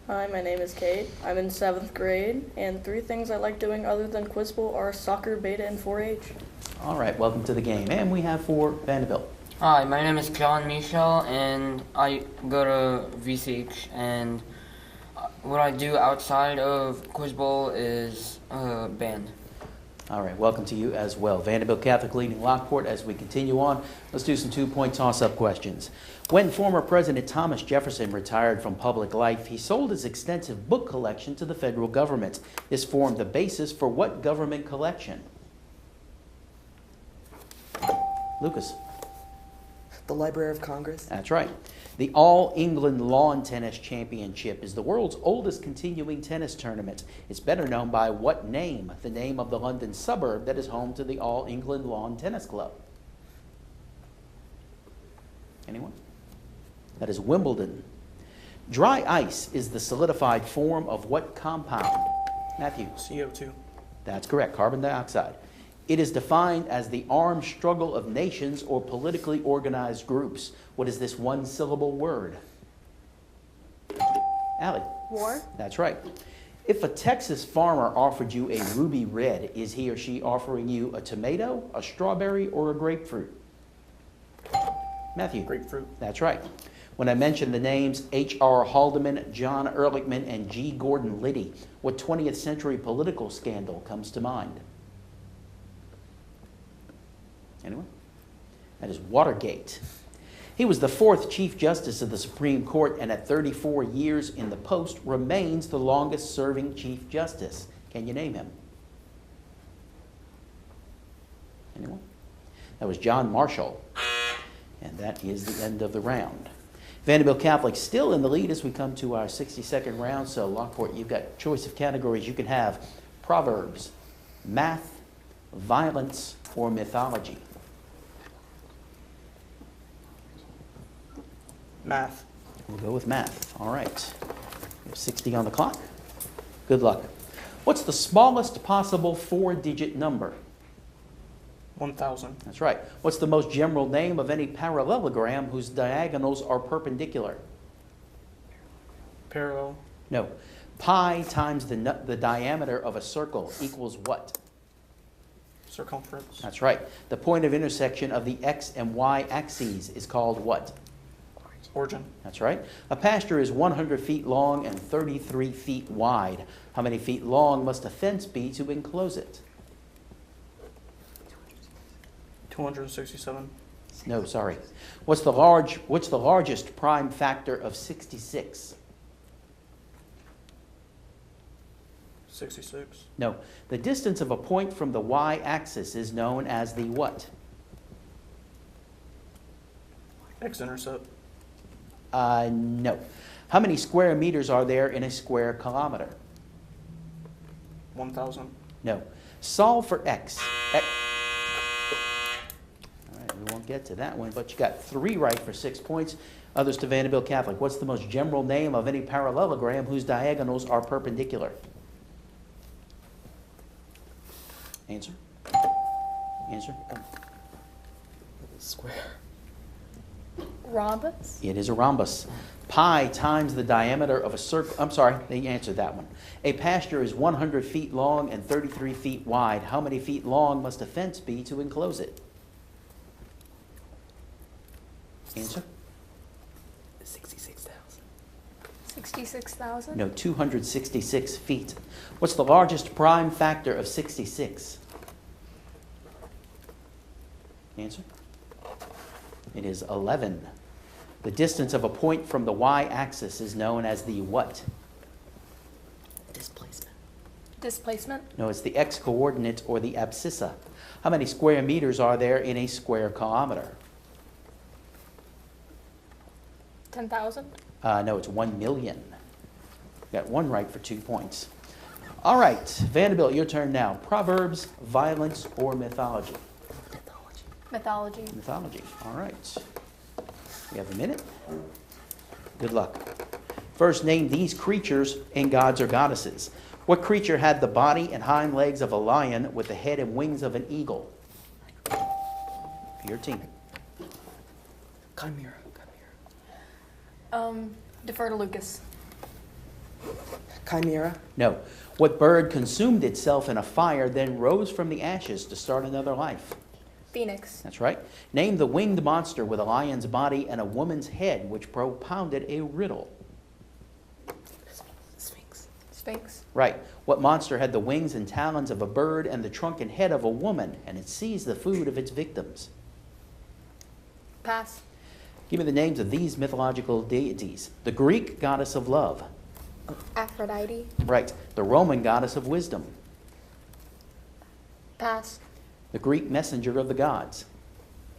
Hi, my name is Kate. I'm in 7th grade, and 3 things I like doing other than Quiz Bowl are soccer, beta, and 4-H. All right, welcome to the game. And we have for Vanderbilt. Hi, my name is John Michel, and I go to VCH, and what I do outside of Quiz Bowl is band. All right, welcome to you as well. Vanderbilt Catholic leading Lockport. As we continue on, let's do some 2-point toss-up questions. When former President Thomas Jefferson retired from public life, he sold his extensive book collection to the federal government. This formed the basis for what government collection? Lucas. The Library of Congress. That's right. The All England Lawn Tennis Championship is the world's oldest continuing tennis tournament. It's better known by what name? The name of the London suburb that is home to the All England Lawn Tennis Club. Anyone? That is Wimbledon. Dry ice is the solidified form of what compound? Matthew? CO2. That's correct, carbon dioxide. It is defined as the armed struggle of nations or politically organized groups. What is this one-syllable word? Allie? War. That's right. If a Texas farmer offered you a ruby red, is he or she offering you a tomato, a strawberry, or a grapefruit? Matthew? Grapefruit. That's right. When I mentioned the names H.R. Haldeman, John Ehrlichman, and G. Gordon Liddy, what 20th century political scandal comes to mind? Anyone? That is Watergate. He was the 4th Chief Justice of the Supreme Court, and at 34 years in the post, remains the longest-serving Chief Justice. Can you name him? Anyone? That was John Marshall. And that is the end of the round. Vanderbilt Catholic still in the lead as we come to our 60-second round. So, Lockport, you've got choice of categories. You can have Proverbs, math, violence, or mythology. Math. We'll go with math. All right. We have 60 on the clock. Good luck. What's the smallest possible 4-digit number? 1,000. That's right. What's the most general name of any parallelogram whose diagonals are perpendicular? Parallel. No. Pi times the diameter of a circle equals what? Circumference. That's right. The point of intersection of the x and y axes is called what? Origin. That's right. A pasture is 100 feet long and 33 feet wide. How many feet long must a fence be to enclose it? 267. No, sorry. What's the largest prime factor of 66? 66. No. The distance of a point from the y-axis is known as the what? X-intercept. No. How many square meters are there in a square kilometer? 1,000. No. Solve for x. All right, we won't get to that one, but you got 3 right for 6 points. Others to Vanderbilt Catholic. What's the most general name of any parallelogram whose diagonals are perpendicular? Answer? Answer? Square. Rhombus? It is a rhombus. Pi times the diameter of a circle. I'm sorry, they answered that one. A pasture is 100 feet long and 33 feet wide. How many feet long must a fence be to enclose it? Answer? 66,000. 66,000? No, 266 feet. What's the largest prime factor of 66? Answer? It is 11. The distance of a point from the y-axis is known as the what? Displacement. Displacement? No, it's the x-coordinate or the abscissa. How many square meters are there in a square kilometer? 10,000? No, it's 1 million. Got 1 right for 2 points. All right, Vanderbilt, your turn now. Proverbs, violence, or mythology? Mythology. Mythology. All right. You have a minute. Good luck. First, name these creatures and gods or goddesses. What creature had the body and hind legs of a lion with the head and wings of an eagle? Your team. Chimera. Defer to Lucas. Chimera. No. What bird consumed itself in a fire, then rose from the ashes to start another life? Phoenix. That's right. Name the winged monster with a lion's body and a woman's head, which propounded a riddle. Sphinx. Sphinx. Right. What monster had the wings and talons of a bird and the trunk and head of a woman, and it seized the food of its victims? Pass. Give me the names of these mythological deities. The Greek goddess of love. Aphrodite. Right. The Roman goddess of wisdom. Pass. The Greek messenger of the gods.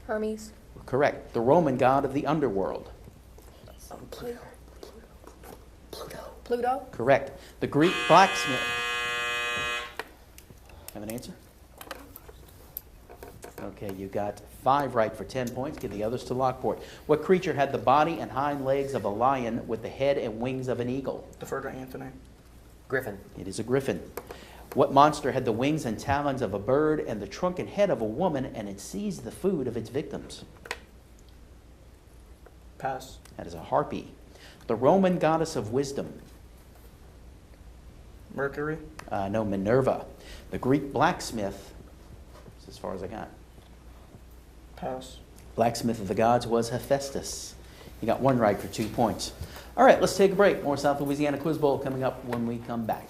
Hermes. Correct. The Roman god of the underworld. Pluto. Pluto. Correct. The Greek blacksmith. Have an answer? Okay, you got 5 right for 10 points. Give the others to Lockport. What creature had the body and hind legs of a lion with the head and wings of an eagle? Defer to Anthony. Griffin. It is a griffin. What monster had the wings and talons of a bird and the trunk and head of a woman, and it seized the food of its victims? Pass. That is a harpy. The Roman goddess of wisdom. Mercury. No, Minerva. The Greek blacksmith. That's as far as I got. Pass. Blacksmith of the gods was Hephaestus. You got 1 right for 2 points. All right, let's take a break. More South Louisiana Quiz Bowl coming up when we come back.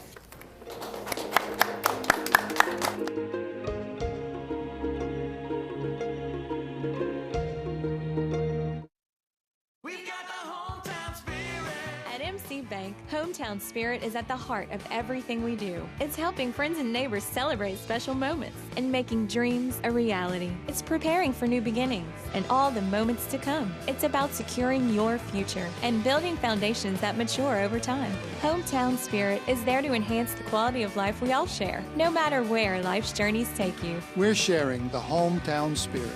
Bank, Hometown Spirit is at the heart of everything we do. It's helping friends and neighbors celebrate special moments and making dreams a reality. It's preparing for new beginnings and all the moments to come. It's about securing your future and building foundations that mature over time. Hometown Spirit is there to enhance the quality of life we all share, no matter where life's journeys take you. We're sharing the hometown spirit.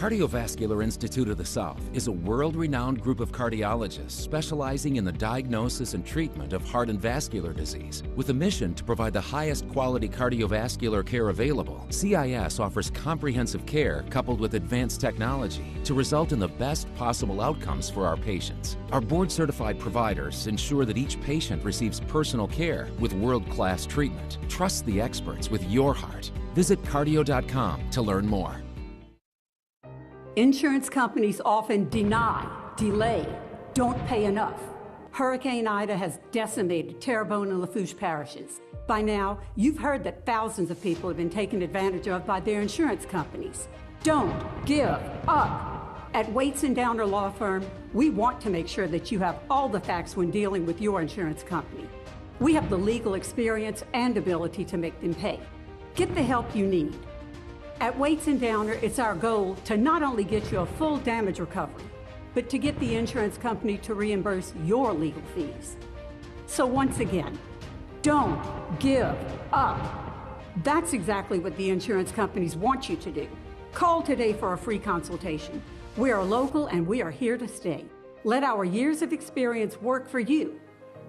Cardiovascular Institute of the South is a world-renowned group of cardiologists specializing in the diagnosis and treatment of heart and vascular disease. With a mission to provide the highest quality cardiovascular care available, CIS offers comprehensive care coupled with advanced technology to result in the best possible outcomes for our patients. Our board-certified providers ensure that each patient receives personal care with world-class treatment. Trust the experts with your heart. Visit cardio.com to learn more. Insurance companies often deny, delay, don't pay enough. Hurricane Ida has decimated Terrebonne and Lafourche parishes. By now, you've heard that thousands of people have been taken advantage of by their insurance companies. Don't give up. At Waits & Downer Law Firm, we want to make sure that you have all the facts when dealing with your insurance company. We have the legal experience and ability to make them pay. Get the help you need. At Waits & Downer, it's our goal to not only get you a full damage recovery, but to get the insurance company to reimburse your legal fees. So once again, don't give up. That's exactly what the insurance companies want you to do. Call today for a free consultation. We are local and we are here to stay. Let our years of experience work for you.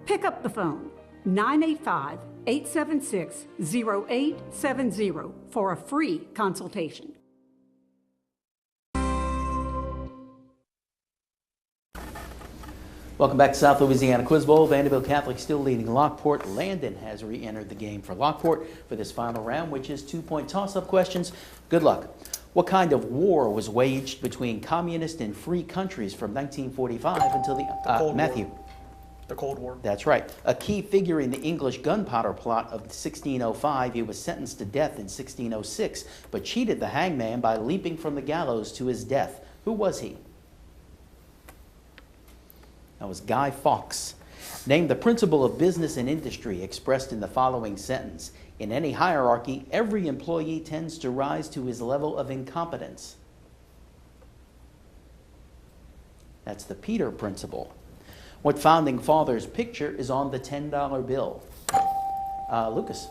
Pick up the phone, 985-876-0870 for a free consultation. Welcome back to South Louisiana Quiz Bowl. Vanderbilt Catholic still leading Lockport. Landon has re-entered the game for Lockport for this final round, which is 2-point toss-up questions. Good luck. What kind of war was waged between communist and free countries from 1945 until the Matthew? War. The Cold War. That's right. A key figure in the English gunpowder plot of 1605, he was sentenced to death in 1606, but cheated the hangman by leaping from the gallows to his death. Who was he? That was Guy Fawkes. Name the principle of business and industry expressed in the following sentence. In any hierarchy, every employee tends to rise to his level of incompetence. That's the Peter principle. What founding father's picture is on the $10 bill? Lucas.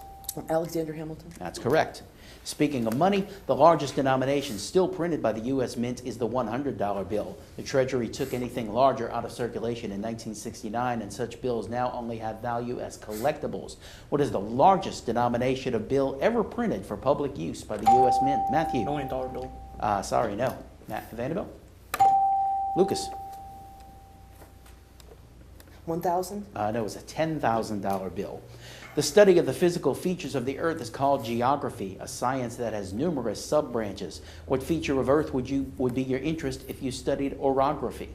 Alexander Hamilton. That's correct. Speaking of money, the largest denomination still printed by the U.S. Mint is the $100 bill. The Treasury took anything larger out of circulation in 1969, and such bills now only have value as collectibles. What is the largest denomination of bill ever printed for public use by the U.S. Mint? Matthew. $1 million bill. Sorry, no. Vanderbilt? Lucas. 1,000? No, it was a $10,000 bill. The study of the physical features of the Earth is called geography, a science that has numerous sub-branches. What feature of Earth would be your interest if you studied orography?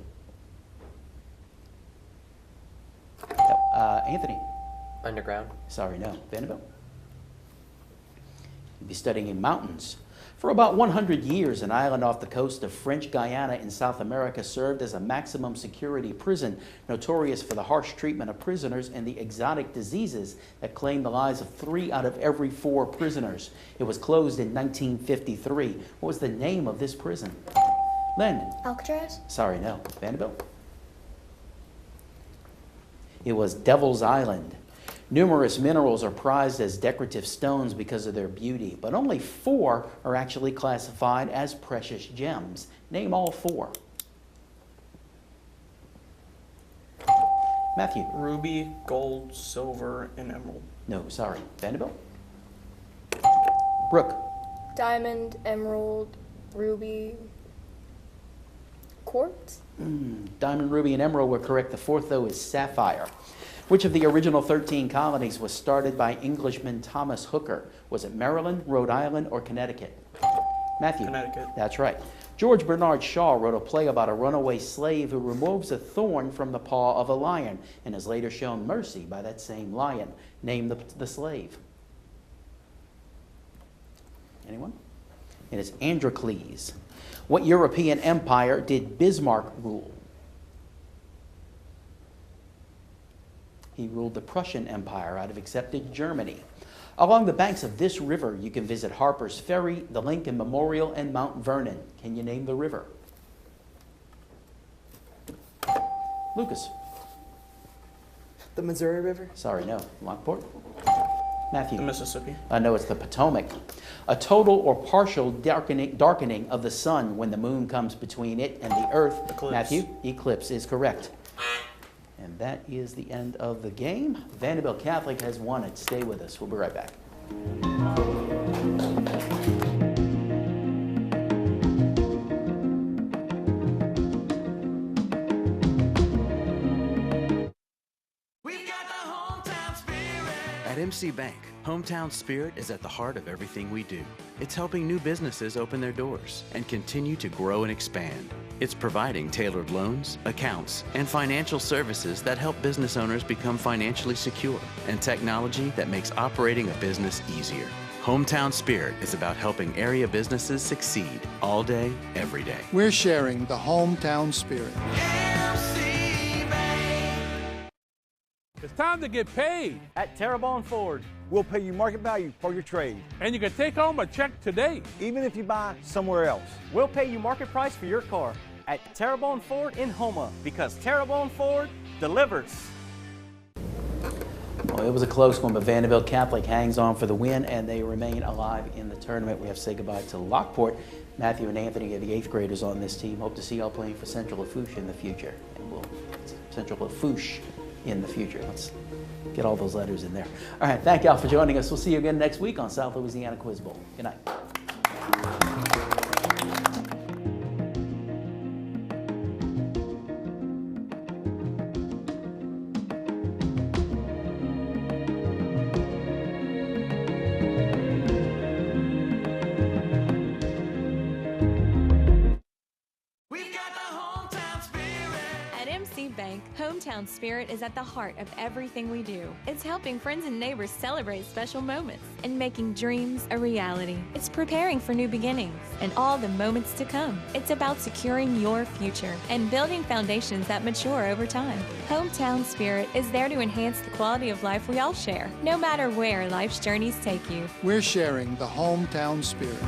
Anthony? Underground. Sorry, no. Vanderbilt? You'd be studying mountains. For about 100 years, an island off the coast of French Guiana in South America served as a maximum security prison, notorious for the harsh treatment of prisoners and the exotic diseases that claimed the lives of 3 out of every 4 prisoners. It was closed in 1953. What was the name of this prison? Landon? Alcatraz? Sorry, no. Vanderbilt? It was Devil's Island. Numerous minerals are prized as decorative stones because of their beauty, but only 4 are actually classified as precious gems. Name all 4. Matthew. Ruby, gold, silver, and emerald. No, sorry. Vanderbilt. Brooke. Diamond, emerald, ruby, quartz. Diamond, ruby, and emerald were correct. The 4th, though, is sapphire. Which of the original 13 colonies was started by Englishman Thomas Hooker? Was it Maryland, Rhode Island, or Connecticut? Matthew. Connecticut. That's right. George Bernard Shaw wrote a play about a runaway slave who removes a thorn from the paw of a lion and is later shown mercy by that same lion. Name the slave. Anyone? It is Androcles. What European empire did Bismarck rule? He ruled the Prussian Empire out of accepted Germany. Along the banks of this river, you can visit Harper's Ferry, the Lincoln Memorial, and Mount Vernon. Can you name the river? Lucas. The Missouri River? Sorry, no. Lockport? Matthew? The Mississippi. I know it's the Potomac. A total or partial darkening of the sun when the moon comes between it and the earth. Eclipse. Matthew? Eclipse is correct. And that is the end of the game. Vanderbilt Catholic has won it. Stay with us. We'll be right back. At MC Bank, hometown spirit is at the heart of everything we do. It's helping new businesses open their doors and continue to grow and expand. It's providing tailored loans, accounts, and financial services that help business owners become financially secure and technology that makes operating a business easier. Hometown Spirit is about helping area businesses succeed all day, every day. We're sharing the hometown spirit. It's time to get paid. At Terrebonne Ford, we'll pay you market value for your trade. And you can take home a check today. Even if you buy somewhere else. We'll pay you market price for your car at Terrebonne Ford in Houma, because Terrebonne Ford delivers. Well, it was a close one, but Vanderbilt Catholic hangs on for the win, and they remain alive in the tournament. We have to say goodbye to Lockport. Matthew and Anthony are the 8th graders on this team. Hope to see y'all playing for Central Lafourche in the future. And we'll Central Lafourche in the future. Let's get all those letters in there. All right, thank y'all for joining us. We'll see you again next week on South Louisiana Quiz Bowl. Good night. Hometown Spirit is at the heart of everything we do. It's helping friends and neighbors celebrate special moments and making dreams a reality. It's preparing for new beginnings and all the moments to come. It's about securing your future and building foundations that mature over time. Hometown Spirit is there to enhance the quality of life we all share, no matter where life's journeys take you. We're sharing the hometown spirit.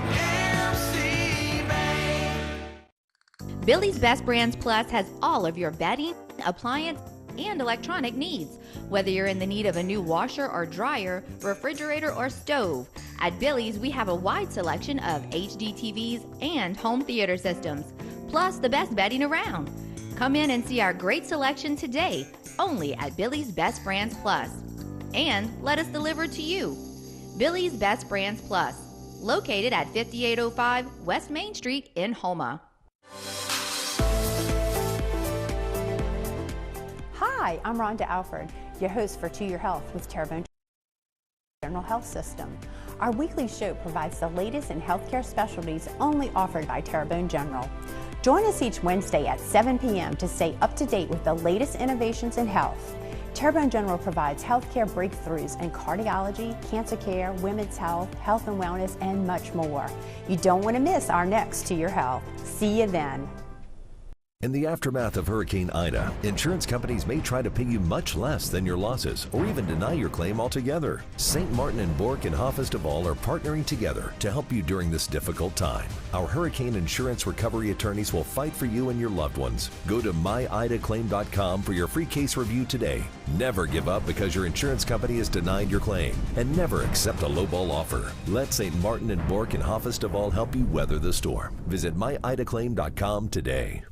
Billy's Best Brands Plus has all of your bedding, appliance, and electronic needs. Whether you're in the need of a new washer or dryer, refrigerator or stove, at Billy's we have a wide selection of HD TVs and home theater systems, plus the best bedding around. Come in and see our great selection today, only at Billy's Best Brands Plus. And let us deliver to you. Billy's Best Brands Plus, located at 5805 West Main Street in Houma. Hi, I'm Rhonda Alford, your host for To Your Health with Terrebonne General Health System. Our weekly show provides the latest in healthcare specialties only offered by Terrebonne General. Join us each Wednesday at 7 p.m. to stay up to date with the latest innovations in health. Terrebonne General provides healthcare breakthroughs in cardiology, cancer care, women's health, health and wellness, and much more. You don't want to miss our next To Your Health. See you then. In the aftermath of Hurricane Ida, insurance companies may try to pay you much less than your losses or even deny your claim altogether. St. Martin and Bork and Hoffest of All are partnering together to help you during this difficult time. Our hurricane insurance recovery attorneys will fight for you and your loved ones. Go to myidaclaim.com for your free case review today. Never give up because your insurance company has denied your claim, and never accept a lowball offer. Let St. Martin and Bork and Hoffest of All help you weather the storm. Visit myidaclaim.com today.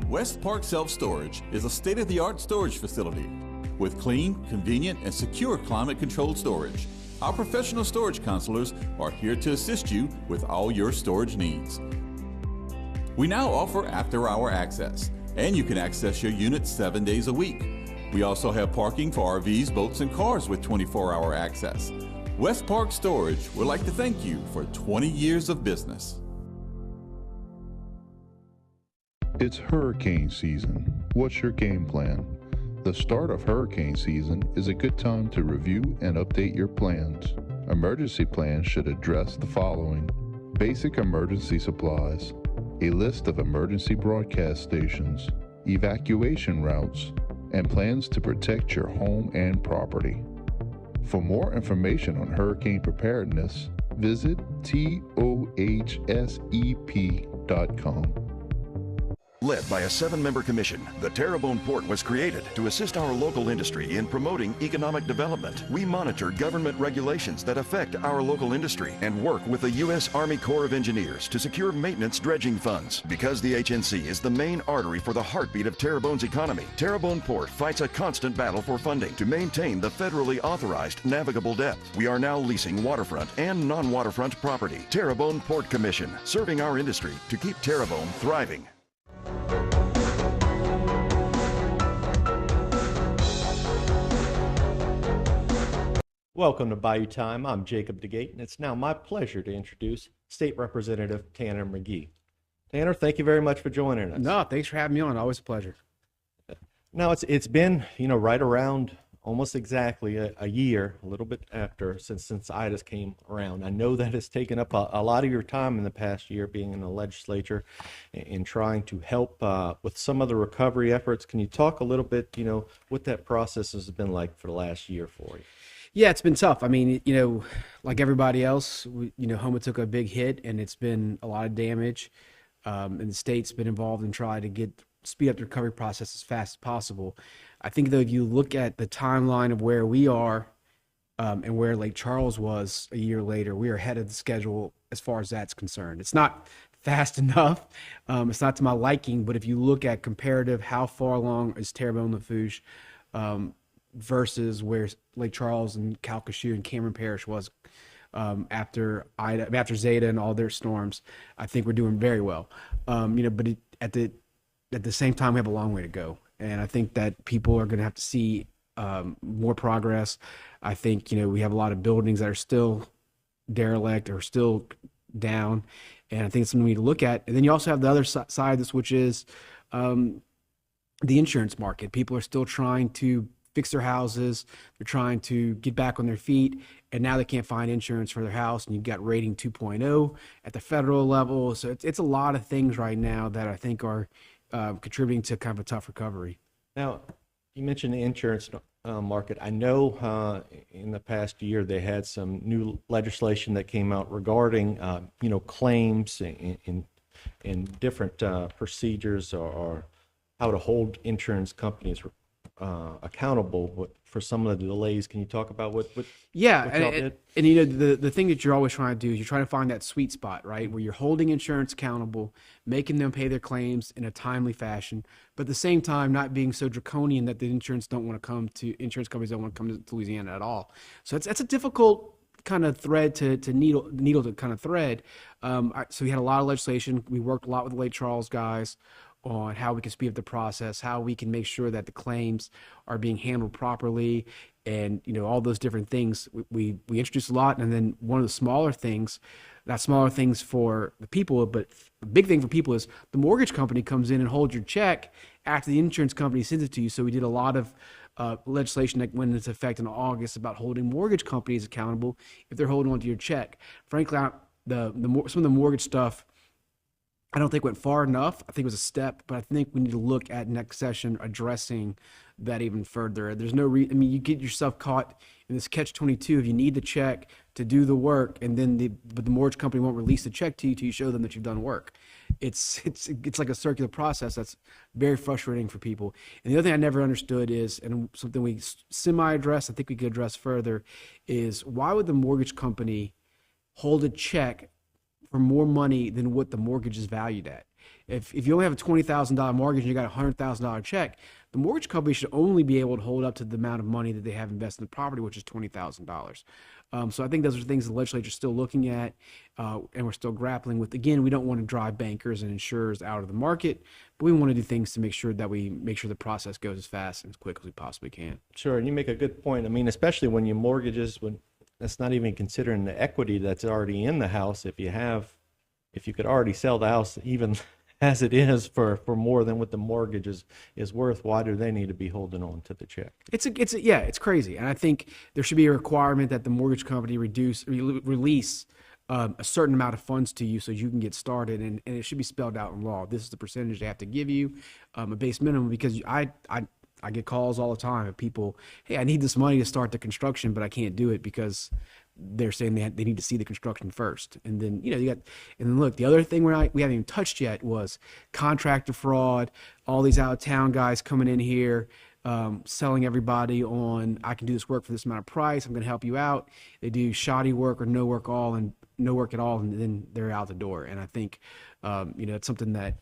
West Park Self-Storage is a state-of-the-art storage facility with clean, convenient, and secure climate-controlled storage. Our professional storage counselors are here to assist you with all your storage needs. We now offer after-hour access, and you can access your unit 7 days a week. We also have parking for RVs, boats, and cars with 24-hour access. West Park Storage would like to thank you for 20 years of business. It's hurricane season. What's your game plan? The start of hurricane season is a good time to review and update your plans. Emergency plans should address the following: basic emergency supplies, a list of emergency broadcast stations, evacuation routes, and plans to protect your home and property. For more information on hurricane preparedness, visit TOHSEP.com. Led by a 7-member commission, the Terrebonne Port was created to assist our local industry in promoting economic development. We monitor government regulations that affect our local industry and work with the U.S. Army Corps of Engineers to secure maintenance dredging funds. Because the HNC is the main artery for the heartbeat of Terrebonne's economy, Terrebonne Port fights a constant battle for funding to maintain the federally authorized navigable depth. We are now leasing waterfront and non-waterfront property. Terrebonne Port Commission, serving our industry to keep Terrebonne thriving. Welcome to Bayou Time. I'm Jacob DeGate, and it's now my pleasure to introduce State Representative Tanner McGee. Tanner, thank you very much for joining us. No, thanks for having me on. Always a pleasure. Now, it's been, right around almost exactly a year, a little bit after, since Ida's came around. I know that has taken up a lot of your time in the past year being in the legislature and trying to help with some of the recovery efforts. Can you talk a little bit, what that process has been like for the last year for you? Yeah, it's been tough. I mean, like everybody else, Homa took a big hit, and it's been a lot of damage. And the state's been involved in trying to speed up the recovery process as fast as possible. I think, though, if you look at the timeline of where we are and where Lake Charles was a year later, we are ahead of the schedule as far as that's concerned. It's not fast enough. It's not to my liking, but if you look at comparative, how far along is Terrebonne-Lafourche versus where Lake Charles and Calcasieu and Cameron Parish was after Zeta and all their storms, I think we're doing very well. But at the same time, we have a long way to go, and I think that people are going to have to see more progress. I think we have a lot of buildings that are still derelict or still down, and I think it's something we need to look at. And then you also have the other side of this, which is the insurance market. People are still trying to fix their houses. They're trying to get back on their feet, and now they can't find insurance for their house. And you've got rating 2.0 at the federal level. So it's a lot of things right now that I think are contributing to kind of a tough recovery. Now, you mentioned the insurance market. I know in the past year they had some new legislation that came out regarding claims and different procedures or how to hold insurance companies accountable for some of the delays. Can you talk about what yeah, what y'all did? And the thing that you're always trying to do is you're trying to find that sweet spot, right, where you're holding insurance accountable, making them pay their claims in a timely fashion, but at the same time not being so draconian that the insurance companies don't want to come to Louisiana at all. So that's a difficult kind of thread to needle to kind of thread. So we had a lot of legislation. We worked a lot with the Lake Charles guys on how we can speed up the process, how we can make sure that the claims are being handled properly, and all those different things. We introduced a lot, and then one of the smaller things, not smaller things for the people, but the big thing for people is the mortgage company comes in and holds your check after the insurance company sends it to you. So we did a lot of legislation that went into effect in August about holding mortgage companies accountable if they're holding onto your check. Frankly, some of the mortgage stuff I don't think went far enough. I think it was a step, but I think we need to look at next session addressing that even further. There's no you get yourself caught in this catch-22 if you need the check to do the work, and then but the mortgage company won't release the check to you till you show them that you've done work. It's like a circular process that's very frustrating for people. And the other thing I never understood is, and something we semi-addressed, I think we could address further, is why would the mortgage company hold a check for more money than what the mortgage is valued at? If you only have a $20,000 mortgage and you got a $100,000 check, the mortgage company should only be able to hold up to the amount of money that they have invested in the property, which is $20,000. So I think those are things the legislature is still looking at, and we're still grappling with. Again, we don't want to drive bankers and insurers out of the market, but we want to do things to make sure the process goes as fast and as quick as we possibly can. Sure, and you make a good point. I mean, especially when you mortgages, that's not even considering the equity that's already in the house. If you could already sell the house even as it is for more than what the mortgage is worth, why do they need to be holding on to the check? It's crazy. And I think there should be a requirement that the mortgage company release a certain amount of funds to you so you can get started, and it should be spelled out in law. This is the percentage they have to give you, a base minimum, because I get calls all the time of people, hey, I need this money to start the construction, but I can't do it because they're saying they need to see the construction first. And then, and then look, the other thing we haven't even touched yet was contractor fraud, all these out of town guys coming in here, selling everybody on, I can do this work for this amount of price, I'm going to help you out. They do shoddy work or no work at all, and then they're out the door. And I think, it's something that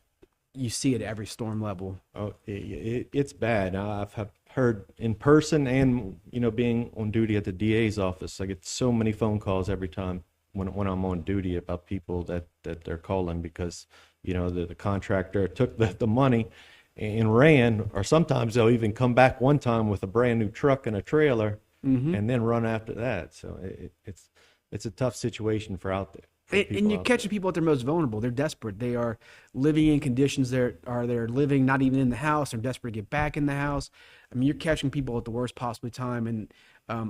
you see at every storm level. Oh, it's bad. I've heard in person and, being on duty at the DA's office, I get so many phone calls every time when I'm on duty about people that they're calling because, the contractor took the money and ran, or sometimes they'll even come back one time with a brand new truck and a trailer and then run after that. So it's a tough situation for out there. And you're catching people at their most vulnerable. They're desperate. They are living in conditions they're living not even in the house. They're desperate to get back in the house. I mean, you're catching people at the worst possible time, and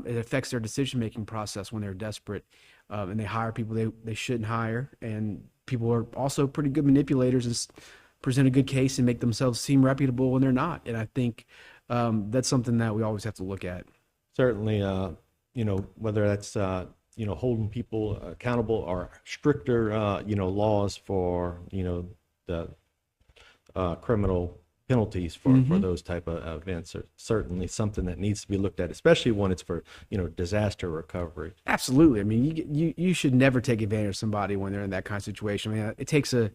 it affects their decision-making process when they're desperate. And they hire people they shouldn't hire. And people are also pretty good manipulators and present a good case and make themselves seem reputable when they're not. And I think that's something that we always have to look at. Certainly, whether that's holding people accountable or stricter, laws for, the criminal penalties for those type of events are certainly something that needs to be looked at, especially when it's for, disaster recovery. Absolutely. I mean, you should never take advantage of somebody when they're in that kind of situation. I mean, it takes an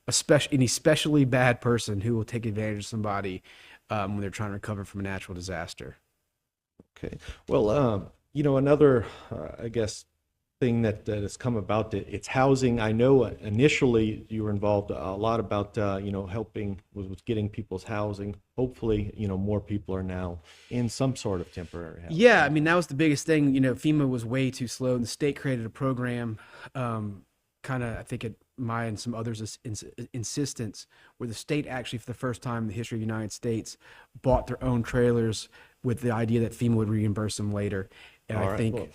especially bad person who will take advantage of somebody when they're trying to recover from a natural disaster. Okay. Well, another, I guess, thing that has come about, it's housing. I know initially you were involved a lot about, helping with getting people's housing. Hopefully, more people are now in some sort of temporary housing. Yeah, I mean, that was the biggest thing. FEMA was way too slow, and the state created a program, kind of, I think at my and some others' insistence, where the state actually, for the first time in the history of the United States, bought their own trailers with the idea that FEMA would reimburse them later. And I think... Well,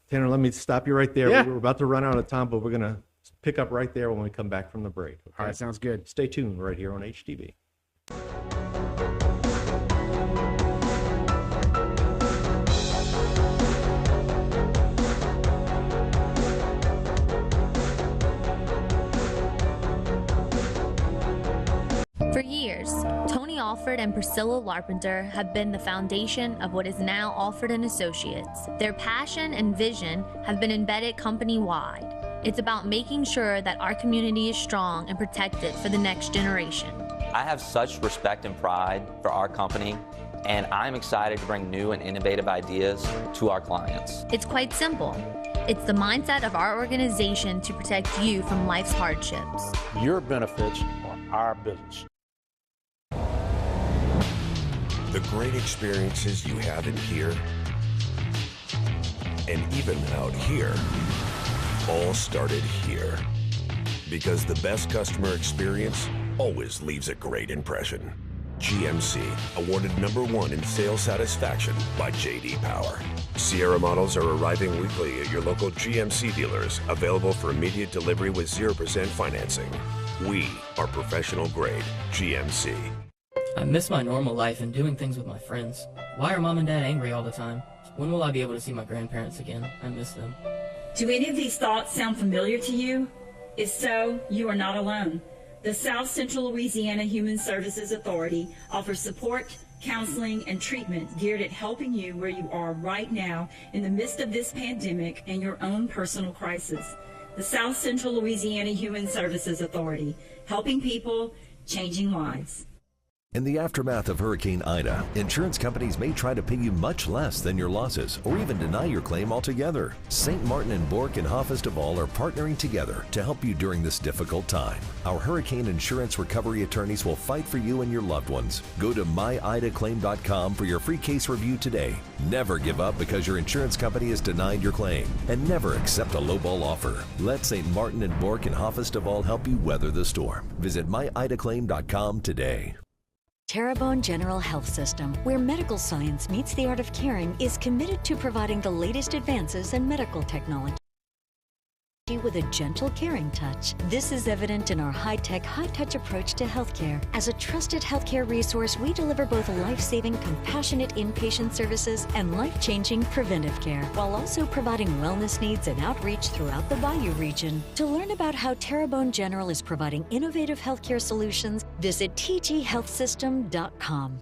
Tanner, let me stop you right there. Yeah. We're about to run out of time, but we're going to pick up right there when we come back from the break. Okay? All right, sounds good. Stay tuned right here on HTV. For years, Tony Alford and Priscilla Larpenter have been the foundation of what is now Alford & Associates. Their passion and vision have been embedded company-wide. It's about making sure that our community is strong and protected for the next generation. I have such respect and pride for our company, and I'm excited to bring new and innovative ideas to our clients. It's quite simple. It's the mindset of our organization to protect you from life's hardships. Your benefits are our business. The great experiences you have in here and even out here all started here, because the best customer experience always leaves a great impression. GMC, awarded #1 in sales satisfaction by J.D. Power. Sierra models are arriving weekly at your local GMC dealers, available for immediate delivery with 0% financing. We are professional grade GMC. I miss my normal life and doing things with my friends. Why are Mom and Dad angry all the time? When will I be able to see my grandparents again? I miss them. Do any of these thoughts sound familiar to you? If so, you are not alone. The South Central Louisiana Human Services Authority offers support, counseling, and treatment geared at helping you where you are right now in the midst of this pandemic and your own personal crisis. The South Central Louisiana Human Services Authority, helping people, changing lives. In the aftermath of Hurricane Ida, insurance companies may try to pay you much less than your losses or even deny your claim altogether. St. Martin and Bork and Hoffest of All are partnering together to help you during this difficult time. Our hurricane insurance recovery attorneys will fight for you and your loved ones. Go to myidaclaim.com for your free case review today. Never give up because your insurance company has denied your claim, and never accept a lowball offer. Let St. Martin and Bork and Hoffest of All help you weather the storm. Visit myidaclaim.com today. Terrebonne General Health System, where medical science meets the art of caring, is committed to providing the latest advances in medical technology. with a gentle, caring touch. This is evident in our high-tech, high-touch approach to healthcare. As a trusted healthcare resource, we deliver both life-saving, compassionate inpatient services and life-changing preventive care, while also providing wellness needs and outreach throughout the Bayou region. To learn about how Terrebonne General is providing innovative healthcare solutions, visit tghealthsystem.com.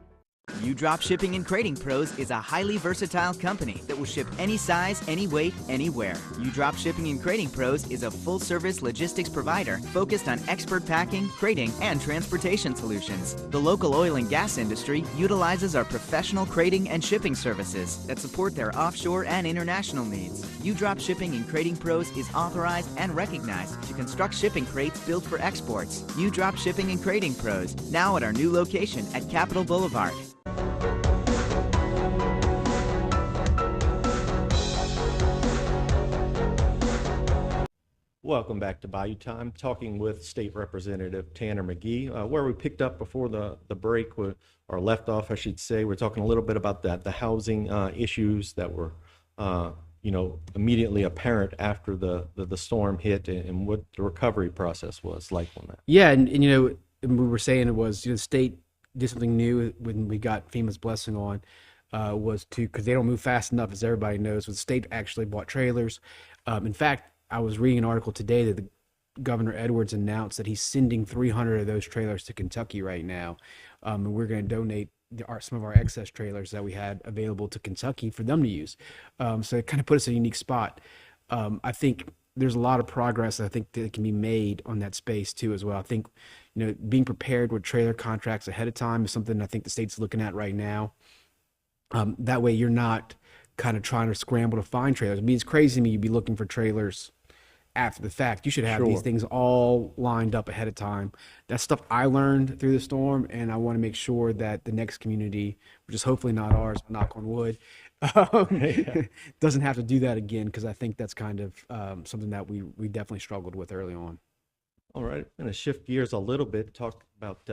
U-Drop Shipping and Crating Pros is a highly versatile company that will ship any size, any weight, anywhere. U-Drop Shipping and Crating Pros is a full-service logistics provider focused on expert packing, crating, and transportation solutions. The local oil and gas industry utilizes our professional crating and shipping services that support their offshore and international needs. U-Drop Shipping and Crating Pros is authorized and recognized to construct shipping crates built for exports. U-Drop Shipping and Crating Pros, now at our new location at Capitol Boulevard. Welcome back to Bayou Time, talking with State Representative Tanner McGee. Where we picked up before the break, or left off, I should say, we're talking a little bit about the housing issues that were, immediately apparent after the storm hit, and what the recovery process was like on that. Yeah, and we were saying it was, the state did something new when we got FEMA's blessing on, was to, because they don't move fast enough, as everybody knows, the state actually bought trailers. In fact, I was reading an article today that Governor Edwards announced that he's sending 300 of those trailers to Kentucky right now, and we're going to donate some of our excess trailers that we had available to Kentucky for them to use. So it kind of put us in a unique spot. I think there's a lot of progress I think that can be made on that space too as well. I think being prepared with trailer contracts ahead of time is something I think the state's looking at right now. That way you're not kind of trying to scramble to find trailers. I mean, it's crazy to me you'd be looking for trailers after the fact. You should have these things all lined up ahead of time. That's stuff I learned through the storm, and I want to make sure that the next community, which is hopefully not ours, knock on wood, doesn't have to do that again, because I think that's kind of something that we definitely struggled with early on. All right, I'm going to shift gears a little bit, talk about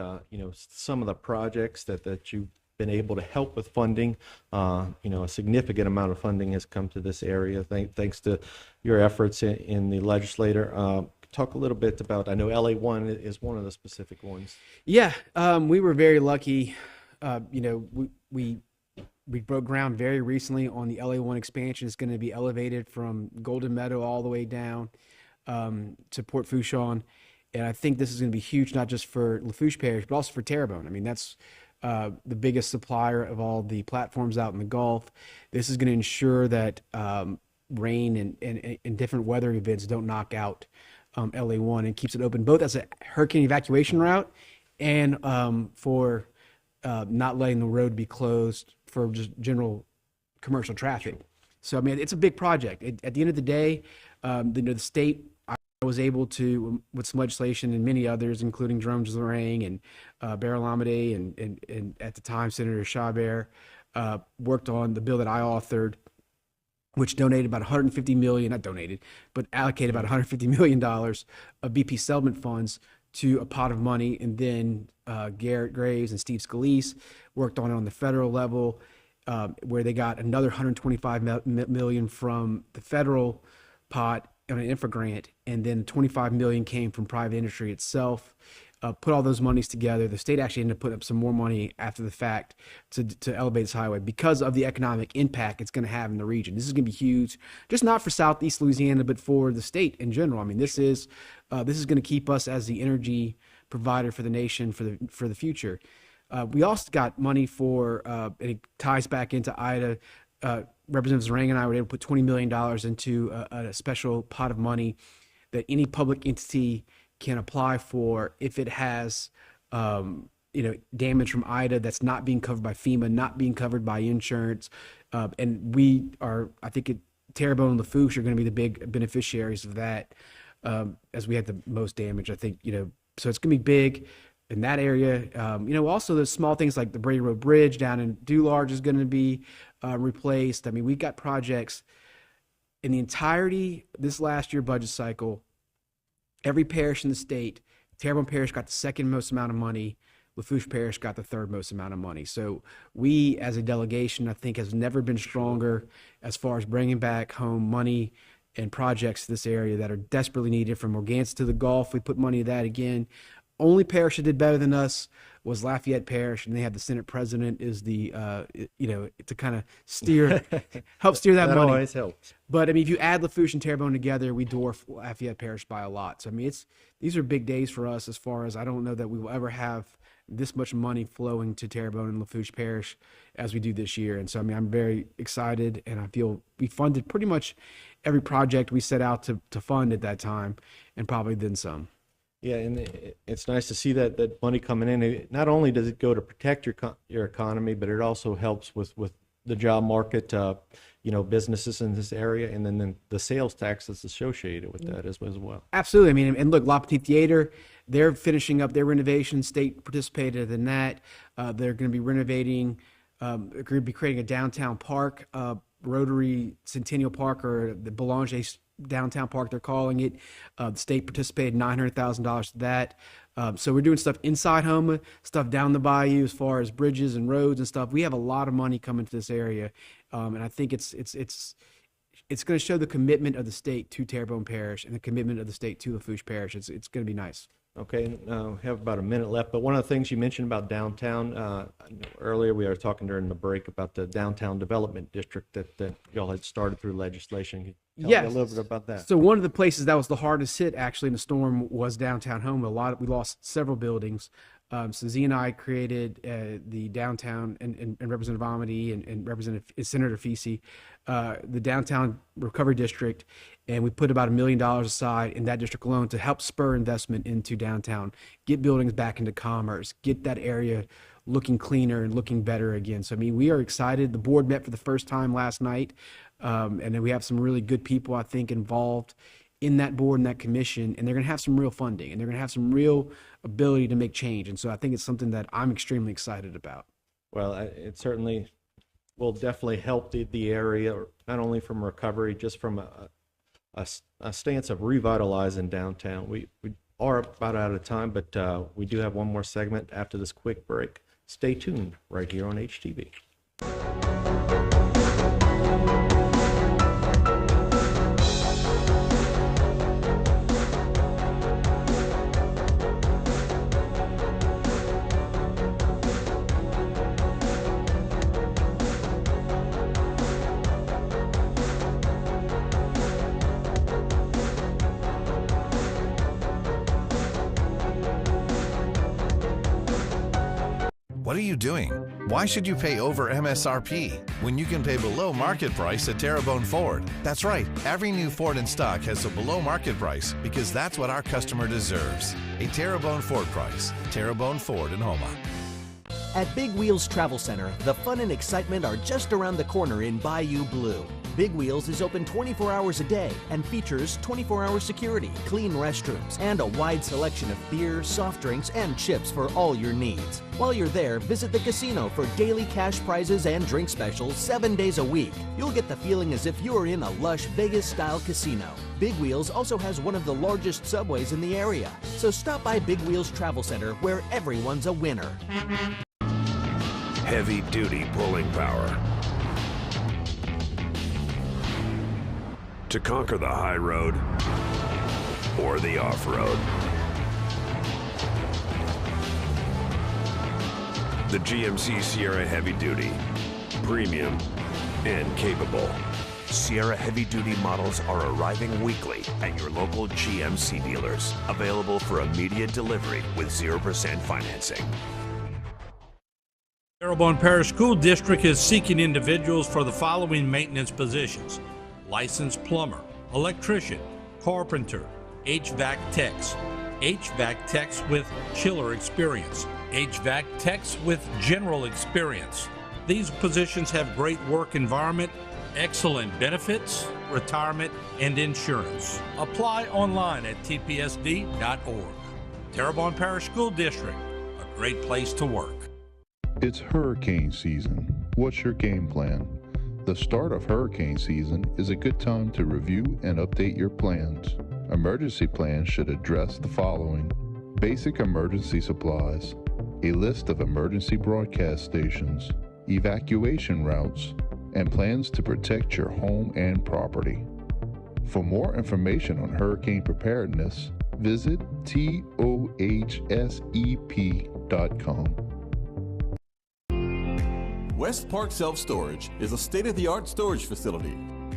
some of the projects that you've been able to help with funding. A significant amount of funding has come to this area thanks to your efforts in the legislature. Talk a little bit about, I know LA1 is one of the specific ones. Yeah, we were very lucky. We broke ground very recently on the LA1 expansion. It's going to be elevated from Golden Meadow all the way down to Port Fourchon. And I think this is going to be huge, not just for Lafourche Parish, but also for Terrebonne. I mean, that's the biggest supplier of all the platforms out in the Gulf. This is going to ensure that rain and different weather events don't knock out LA1, and keeps it open both as a hurricane evacuation route and for not letting the road be closed for just general commercial traffic. So, I mean, it's a big project. At the end of the day, the state, I was able to, with some legislation and many others, including Jerome Zerang and Beryl Amade and at the time Senator Chabert, worked on the bill that I authored, which donated about $150 million, not donated, but allocated about $150 million of BP settlement funds to a pot of money. And then Garrett Graves and Steve Scalise worked on it on the federal level, where they got another $125 million from the federal pot on an infra grant, and then $25 million came from private industry itself. Put all those monies together. The state actually ended up putting up some more money after the fact to elevate this highway because of the economic impact it's going to have in the region. This is going to be huge, just not for Southeast Louisiana, but for the state in general. I mean, this is going to keep us as the energy provider for the nation for the future. We also got money for, and it ties back into Ida. Representative Zerang and I were able to put $20 million into a special pot of money that any public entity can apply for if it has damage from Ida that's not being covered by FEMA, not being covered by insurance. And we are, I think Terrebonne and Lafourche are going to be the big beneficiaries of that, as we had the most damage, I think, so it's going to be big in that area. Also the small things like the Brady Road Bridge down in Dularge is going to be replaced. I mean, we got projects in the entirety this last year budget cycle. Every parish in the state, Terrebonne Parish got the second most amount of money. Lafourche Parish got the third most amount of money. So we, as a delegation, I think, has never been stronger as far as bringing back home money and projects to this area that are desperately needed, from Organs to the Gulf. We put money to that again. Only parish that did better than us was Lafayette Parish, and they have the Senate President is the, to kind of help steer that money. That always helps. But I mean, if you add Lafourche and Terrebonne together, we dwarf Lafayette Parish by a lot. So I mean, these are big days for us, as far as I don't know that we will ever have this much money flowing to Terrebonne and Lafourche Parish as we do this year. And so I mean, I'm very excited, and I feel we funded pretty much every project we set out to fund at that time, and probably then some. Yeah, and it's nice to see that money coming in. Not only does it go to protect your economy, but it also helps with the job market, businesses in this area, and then the sales tax that's associated with that as well. Absolutely. I mean, and look, La Petite Theater, they're finishing up their renovation. State participated in that. They're going to be renovating. They're going to be creating a downtown park, Rotary Centennial Park, or the Boulanger Downtown Park, they're calling it. The state participated $900,000 to that. So we're doing stuff inside Houma, stuff down the bayou as far as bridges and roads and stuff. We have a lot of money coming to this area, and I think it's going to show the commitment of the state to Terrebonne Parish and the commitment of the state to Lafourche Parish. It's going to be nice. Okay, we have about a minute left, but one of the things you mentioned about downtown, earlier we were talking during the break about the downtown development district that y'all had started through legislation. Tell me a little bit about that. So one of the places that was the hardest hit actually in the storm was downtown Houma. We lost several buildings. So Z and I created the downtown, and Representative Amity and Representative Senator Feasey, the downtown recovery district, and we put about $1 million aside in that district alone to help spur investment into downtown, get buildings back into commerce, get that area looking cleaner and looking better again. So I mean, we are excited. The board met for the first time last night, and then we have some really good people, I think, involved in that board and that commission, and they're going to have some real funding, and they're going to have some real ability to make change. And so I think it's something that I'm extremely excited about. Well, it certainly will definitely help the area, not only from recovery, just from a stance of revitalizing downtown. We are about out of time, but we do have one more segment after this quick break. Stay tuned right here on HTV. What are you doing? Why should you pay over MSRP when you can pay below market price at Terrebonne Ford? That's right, every new Ford in stock has a below market price because that's what our customer deserves. A Terrebonne Ford price. Terrebonne Ford in Houma. At Big Wheels Travel Center, the fun and excitement are just around the corner in Bayou Blue. Big Wheels is open 24 hours a day and features 24-hour security, clean restrooms, and a wide selection of beer, soft drinks, and chips for all your needs. While you're there, visit the casino for daily cash prizes and drink specials 7 days a week. You'll get the feeling as if you're in a lush Vegas-style casino. Big Wheels also has one of the largest subways in the area. So stop by Big Wheels Travel Center, where everyone's a winner. Heavy-duty pulling power. To conquer the high road or the off-road. The GMC Sierra Heavy Duty, premium and capable. Sierra Heavy Duty models are arriving weekly at your local GMC dealers. Available for immediate delivery with 0% financing. Terrebonne Parish School District is seeking individuals for the following maintenance positions: licensed plumber, electrician, carpenter, HVAC techs with chiller experience, HVAC techs with general experience. These positions have great work environment, excellent benefits, retirement, and insurance. Apply online at tpsd.org. Terrebonne Parish School District, a great place to work. It's hurricane season. What's your game plan? The start of hurricane season is a good time to review and update your plans. Emergency plans should address the following: basic emergency supplies, a list of emergency broadcast stations, evacuation routes, and plans to protect your home and property. For more information on hurricane preparedness, visit tohsep.com. West Park Self Storage is a state-of-the-art storage facility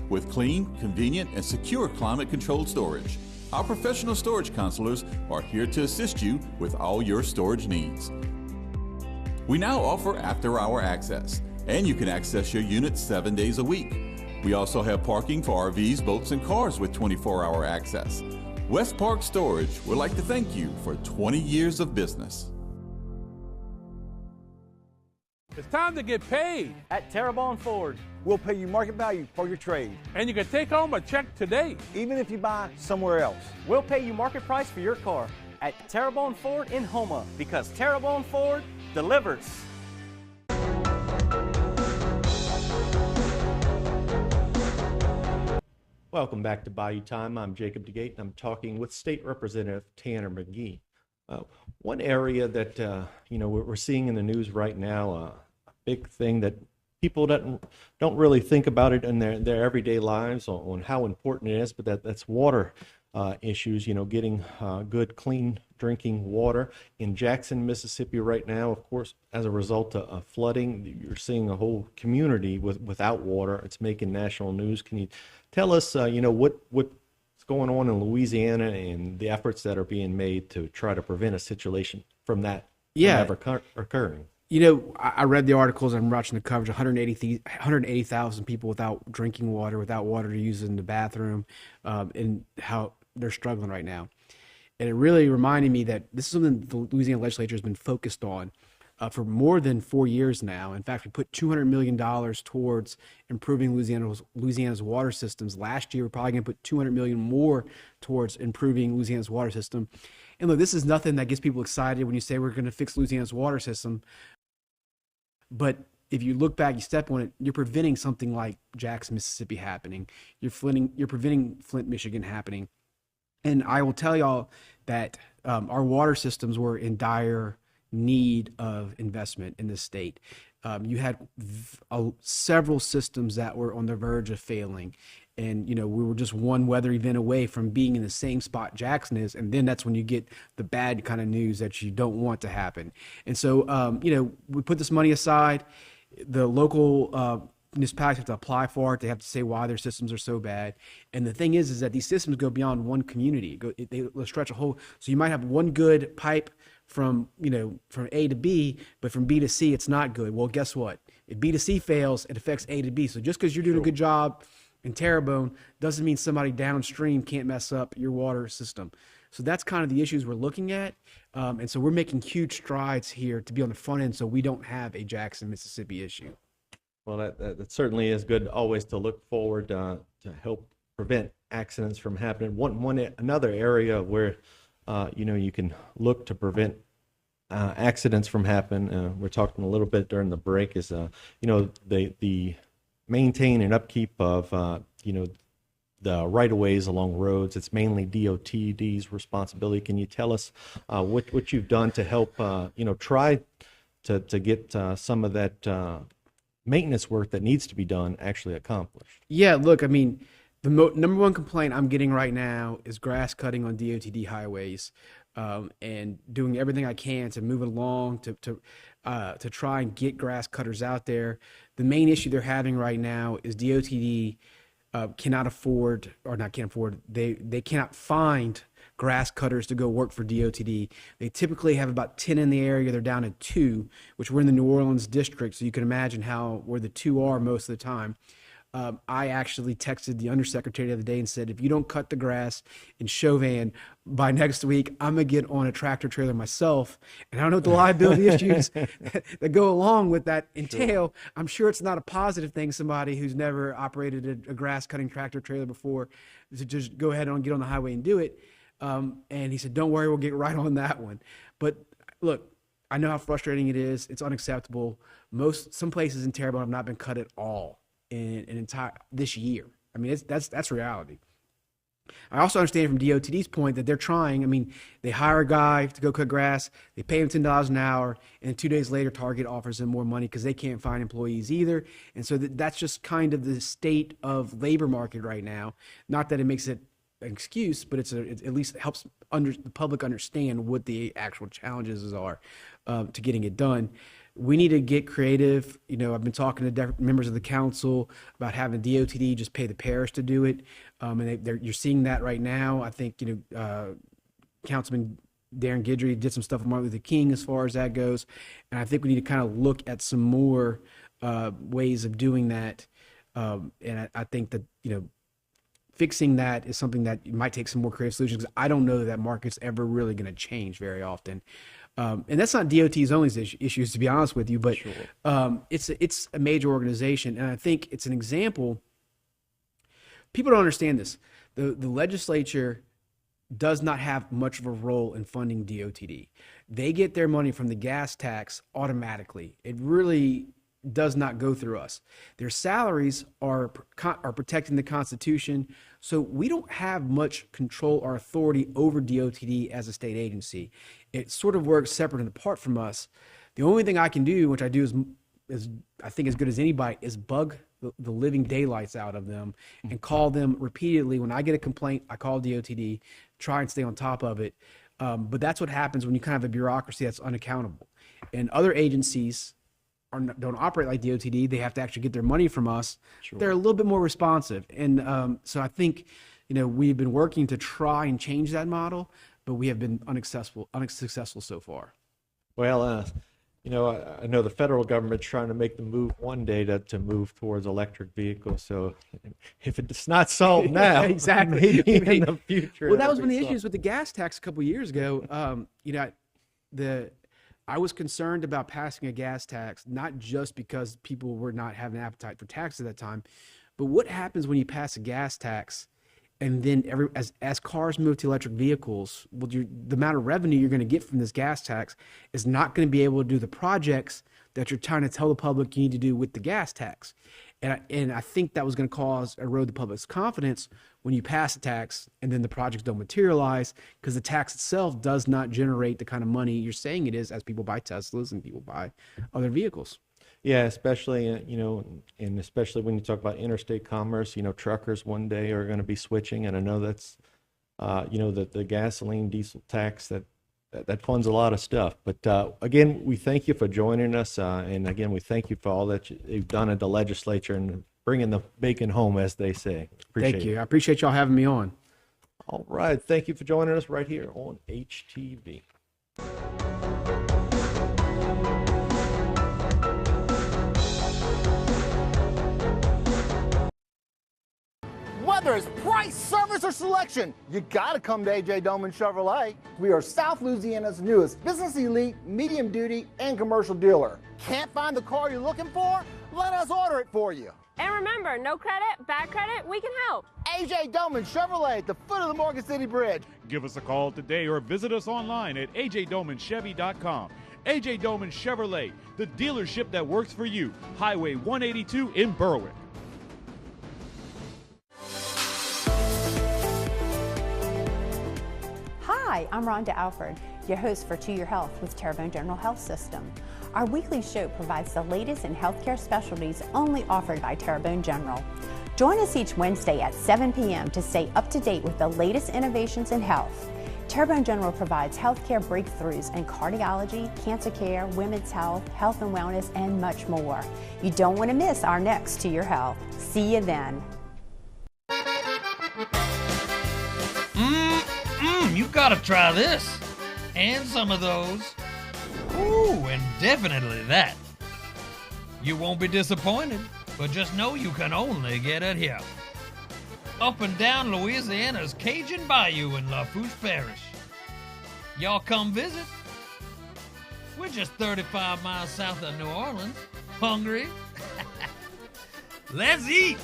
with clean, convenient, and secure climate-controlled storage. Our professional storage counselors are here to assist you with all your storage needs. We now offer after-hour access, and you can access your unit 7 days a week. We also have parking for RVs, boats, and cars with 24-hour access. West Park Storage would like to thank you for 20 years of business. It's time to get paid. At Terrebonne Ford, we'll pay you market value for your trade. And you can take home a check today. Even if you buy somewhere else. We'll pay you market price for your car at Terrebonne Ford in Houma, because Terrebonne Ford delivers. Welcome back to Bayou Time. I'm Jacob DeGate, and I'm talking with State Representative Tanner McGee. One area that we're seeing in the news right now, a big thing that people don't really think about it in their everyday lives on how important it is, but that's water issues. Getting good, clean drinking water in Jackson, Mississippi right now. Of course, as a result of flooding, you're seeing a whole community without water. It's making national news. Can you tell us, what's going on in Louisiana and the efforts that are being made to try to prevent a situation from that ever occurring? I read the articles. I'm watching the coverage. 180,000 people without drinking water, without water to use in the bathroom, and how they're struggling right now. And it really reminded me that this is something the Louisiana legislature has been focused on for more than 4 years now. In fact, we put $200 million towards improving Louisiana's water systems. Last year, we're probably going to put $200 million more towards improving Louisiana's water system. And look, this is nothing that gets people excited when you say we're going to fix Louisiana's water system. But if you look back, you step on it, you're preventing something like Jackson, Mississippi happening. You're preventing Flint, Michigan happening. And I will tell y'all that our water systems were in dire need of investment in this state. You had several systems that were on the verge of failing. And, we were just one weather event away from being in the same spot Jackson is. And then that's when you get the bad kind of news that you don't want to happen. And so, we put this money aside. The local municipalities have to apply for it. They have to say why their systems are so bad. And the thing is that these systems go beyond one community. They'll stretch a whole. So you might have one good pipe from A to B, but from B to C, it's not good. Well, guess what? If B to C fails, it affects A to B. So just because you're doing a good job in Terrebonne doesn't mean somebody downstream can't mess up your water system. So that's kind of the issues we're looking at. And so we're making huge strides here to be on the front end so we don't have a Jackson, Mississippi issue. Well, that certainly is good always to look forward to help prevent accidents from happening. Another area where you can look to prevent accidents from happening. We're talking a little bit during the break is the maintain and upkeep of the right-of-ways along roads. It's mainly DOTD's responsibility. Can you tell us what you've done to help try to get some of that maintenance work that needs to be done actually accomplished? Yeah, look, I mean, the number one complaint I'm getting right now is grass cutting on DOTD highways, and doing everything I can to move it along to try and get grass cutters out there. The main issue they're having right now is DOTD cannot find grass cutters to go work for DOTD. They typically have about 10 in the area. They're down to 2, which we're in the New Orleans district, so you can imagine where the 2 are most of the time. I actually texted the undersecretary the other day and said, if you don't cut the grass in Chauvin by next week, I'm going to get on a tractor trailer myself. And I don't know what the liability issues that go along with that entail. Sure. I'm sure it's not a positive thing, somebody who's never operated a grass cutting tractor trailer before, to just go ahead and get on the highway and do it. And he said, don't worry, we'll get right on that one. But look, I know how frustrating it is. It's unacceptable. Some places in Terrebonne have not been cut at all in an entire this year. I mean, that's reality. I also understand from DOTD's point that they're trying. I mean, they hire a guy to go cut grass, they pay him $10 an hour, and then 2 days later, Target offers him more money because they can't find employees either. And so that's just kind of the state of labor market right now. Not that it makes it an excuse, but it at least helps the public understand what the actual challenges are to getting it done. We need to get creative. You know, I've been talking to members of the council about having DOTD just pay the parish to do it. And you're seeing that right now. I think, Councilman Darren Guidry did some stuff with Martin Luther King as far as that goes. And I think we need to kind of look at some more ways of doing that. And I think that, fixing that is something that might take some more creative solutions, because I don't know that market's ever really going to change very often. And that's not DOT's only issues, to be honest with you, but sure. It's a major organization, and I think it's an example. People don't understand this. The legislature does not have much of a role in funding DOTD. They get their money from the gas tax automatically. It really does not go through us. Their salaries are protecting the Constitution, so we don't have much control or authority over DOTD as a state agency. It sort of works separate and apart from us. The only thing I can do, which I do is I think as good as anybody, is bug the living daylights out of them and call them repeatedly. When I get a complaint, I call DOTD, try and stay on top of it. But that's what happens when you kind of have a bureaucracy that's unaccountable. And other agencies don't operate like DOTD. They have to actually get their money from us. Sure. They're a little bit more responsive. And so I think, we've been working to try and change that model, but we have been unsuccessful so far. Well, I know the federal government's trying to make the move one day to move towards electric vehicles. So if it's not solved now, exactly, maybe in the future. Well, that was one of the issues with the gas tax a couple of years ago. I was concerned about passing a gas tax, not just because people were not having an appetite for tax at that time, but what happens when you pass a gas tax and then as cars move to electric vehicles, the amount of revenue you're going to get from this gas tax is not going to be able to do the projects that you're trying to tell the public you need to do with the gas tax. And I think that was going to erode the public's confidence when you pass a tax and then the projects don't materialize, because the tax itself does not generate the kind of money you're saying it is as people buy Teslas and people buy other vehicles. Yeah, especially, and especially when you talk about interstate commerce, truckers one day are going to be switching. And I know that's, the gasoline diesel tax that funds a lot of stuff. But again, we thank you for joining us. And again, we thank you for all that you've done at the legislature and bringing the bacon home, as they say. Thank you. I appreciate y'all having me on. All right. Thank you for joining us right here on HTV. Whether it's price, service, or selection, you gotta come to AJ Doman Chevrolet. We are South Louisiana's newest business elite, medium duty, and commercial dealer. Can't find the car you're looking for? Let us order it for you. And remember, no credit, bad credit, we can help. AJ Doman Chevrolet at the foot of the Morgan City Bridge. Give us a call today or visit us online at ajdomanchevy.com. AJ Doman Chevrolet, the dealership that works for you. Highway 182 in Berwick. Hi, I'm Rhonda Alford, your host for To Your Health with Terrebonne General Health System. Our weekly show provides the latest in healthcare specialties only offered by Terrebonne General. Join us each Wednesday at 7 p.m. to stay up to date with the latest innovations in health. Terrebonne General provides healthcare breakthroughs in cardiology, cancer care, women's health, health and wellness, and much more. You don't want to miss our next To Your Health. See you then. You gotta try this, and some of those. Ooh, and definitely that. You won't be disappointed, but just know you can only get it here. Up and down Louisiana's Cajun Bayou in Lafourche Parish. Y'all come visit. We're just 35 miles south of New Orleans. Hungry? Let's eat!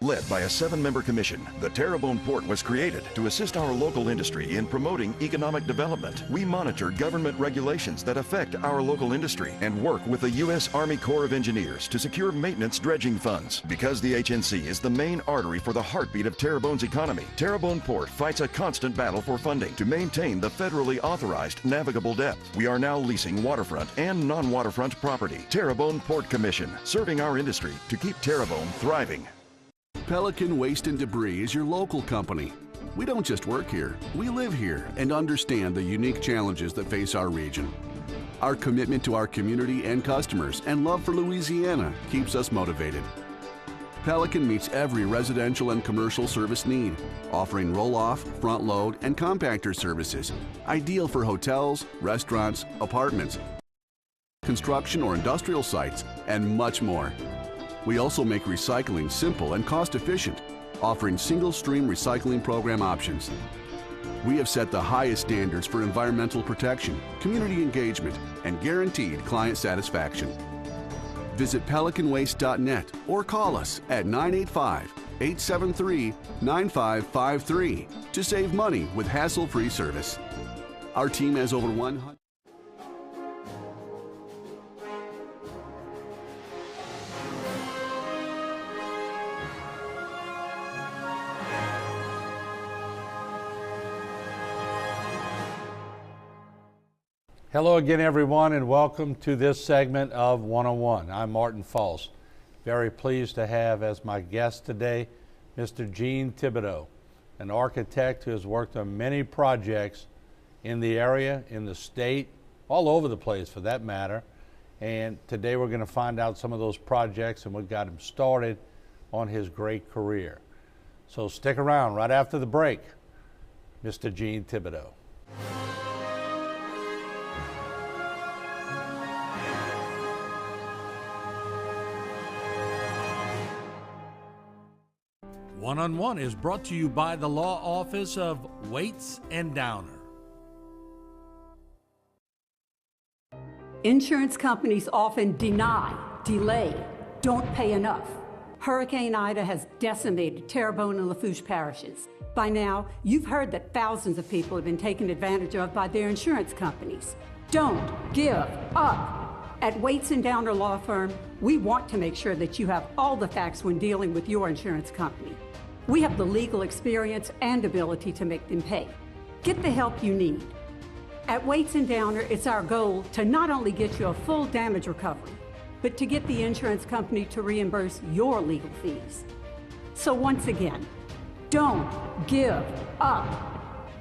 Led by a 7-member commission, the Terrebonne Port was created to assist our local industry in promoting economic development. We monitor government regulations that affect our local industry and work with the U.S. Army Corps of Engineers to secure maintenance dredging funds. Because the HNC is the main artery for the heartbeat of Terrebonne's economy, Terrebonne Port fights a constant battle for funding to maintain the federally authorized navigable depth. We are now leasing waterfront and non-waterfront property. Terrebonne Port Commission, serving our industry to keep Terrebonne thriving. Pelican Waste and Debris is your local company. We don't just work here, we live here and understand the unique challenges that face our region. Our commitment to our community and customers and love for Louisiana keeps us motivated. Pelican meets every residential and commercial service need, offering roll-off, front-load, and compactor services, ideal for hotels, restaurants, apartments, construction or industrial sites, and much more. We also make recycling simple and cost-efficient, offering single-stream recycling program options. We have set the highest standards for environmental protection, community engagement, and guaranteed client satisfaction. Visit pelicanwaste.net or call us at 985-873-9553 to save money with hassle-free service. Our team has over 100... Hello again, everyone, and welcome to this segment of 101. I'm Martin False. Very pleased to have as my guest today Mr. Gene Thibodeau, an architect who has worked on many projects in the area, in the state, all over the place for that matter. And today we're going to find out some of those projects and what got him started on his great career. So stick around. Right after the break, Mr. Gene Thibodeau. One-on-One is brought to you by the law office of Waits and Downer. Insurance companies often deny, delay, don't pay enough. Hurricane Ida has decimated Terrebonne and Lafourche parishes. By now, you've heard that thousands of people have been taken advantage of by their insurance companies. Don't give up. At Waits and Downer Law Firm, we want to make sure that you have all the facts when dealing with your insurance company. We have the legal experience and ability to make them pay. Get the help you need. At Waits and Downer, it's our goal to not only get you a full damage recovery, but to get the insurance company to reimburse your legal fees. So once again, don't give up.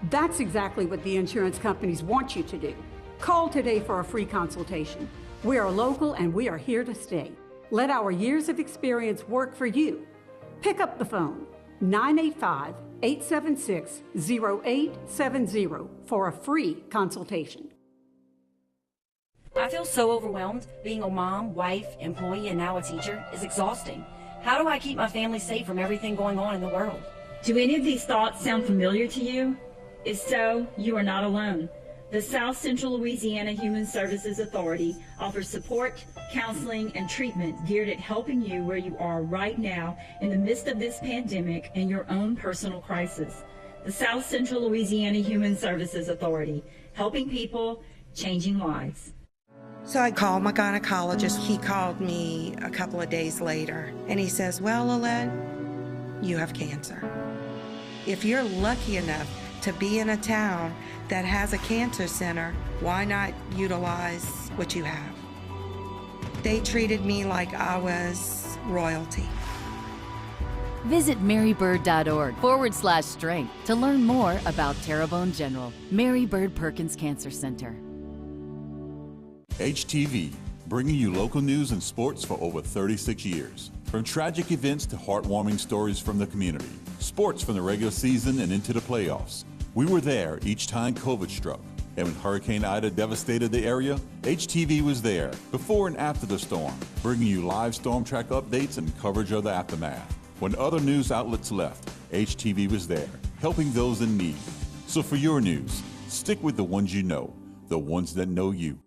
That's exactly what the insurance companies want you to do. Call today for a free consultation. We are local and we are here to stay. Let our years of experience work for you. Pick up the phone, 985-876-0870 for a free consultation. I feel so overwhelmed. Being a mom, wife, employee, and now a teacher is exhausting. How do I keep my family safe from everything going on in the world? Do any of these thoughts sound familiar to you? If so, you are not alone. The South Central Louisiana Human Services Authority offers support, counseling, and treatment geared at helping you where you are right now in the midst of this pandemic and your own personal crisis. The South Central Louisiana Human Services Authority, helping people, changing lives. So I called my gynecologist. He called me a couple of days later, and he says, well, Lilette, you have cancer. If you're lucky enough to be in a town that has a cancer center, why not utilize what you have? They treated me like I was royalty. Visit marybird.org/strength to learn more about Terrebonne General, Mary Bird Perkins Cancer Center. HTV, bringing you local news and sports for over 36 years. From tragic events to heartwarming stories from the community, sports from the regular season and into the playoffs. We were there each time COVID struck. And when Hurricane Ida devastated the area, HTV was there before and after the storm, bringing you live storm track updates and coverage of the aftermath. When other news outlets left, HTV was there, helping those in need. So for your news, stick with the ones you know, the ones that know you.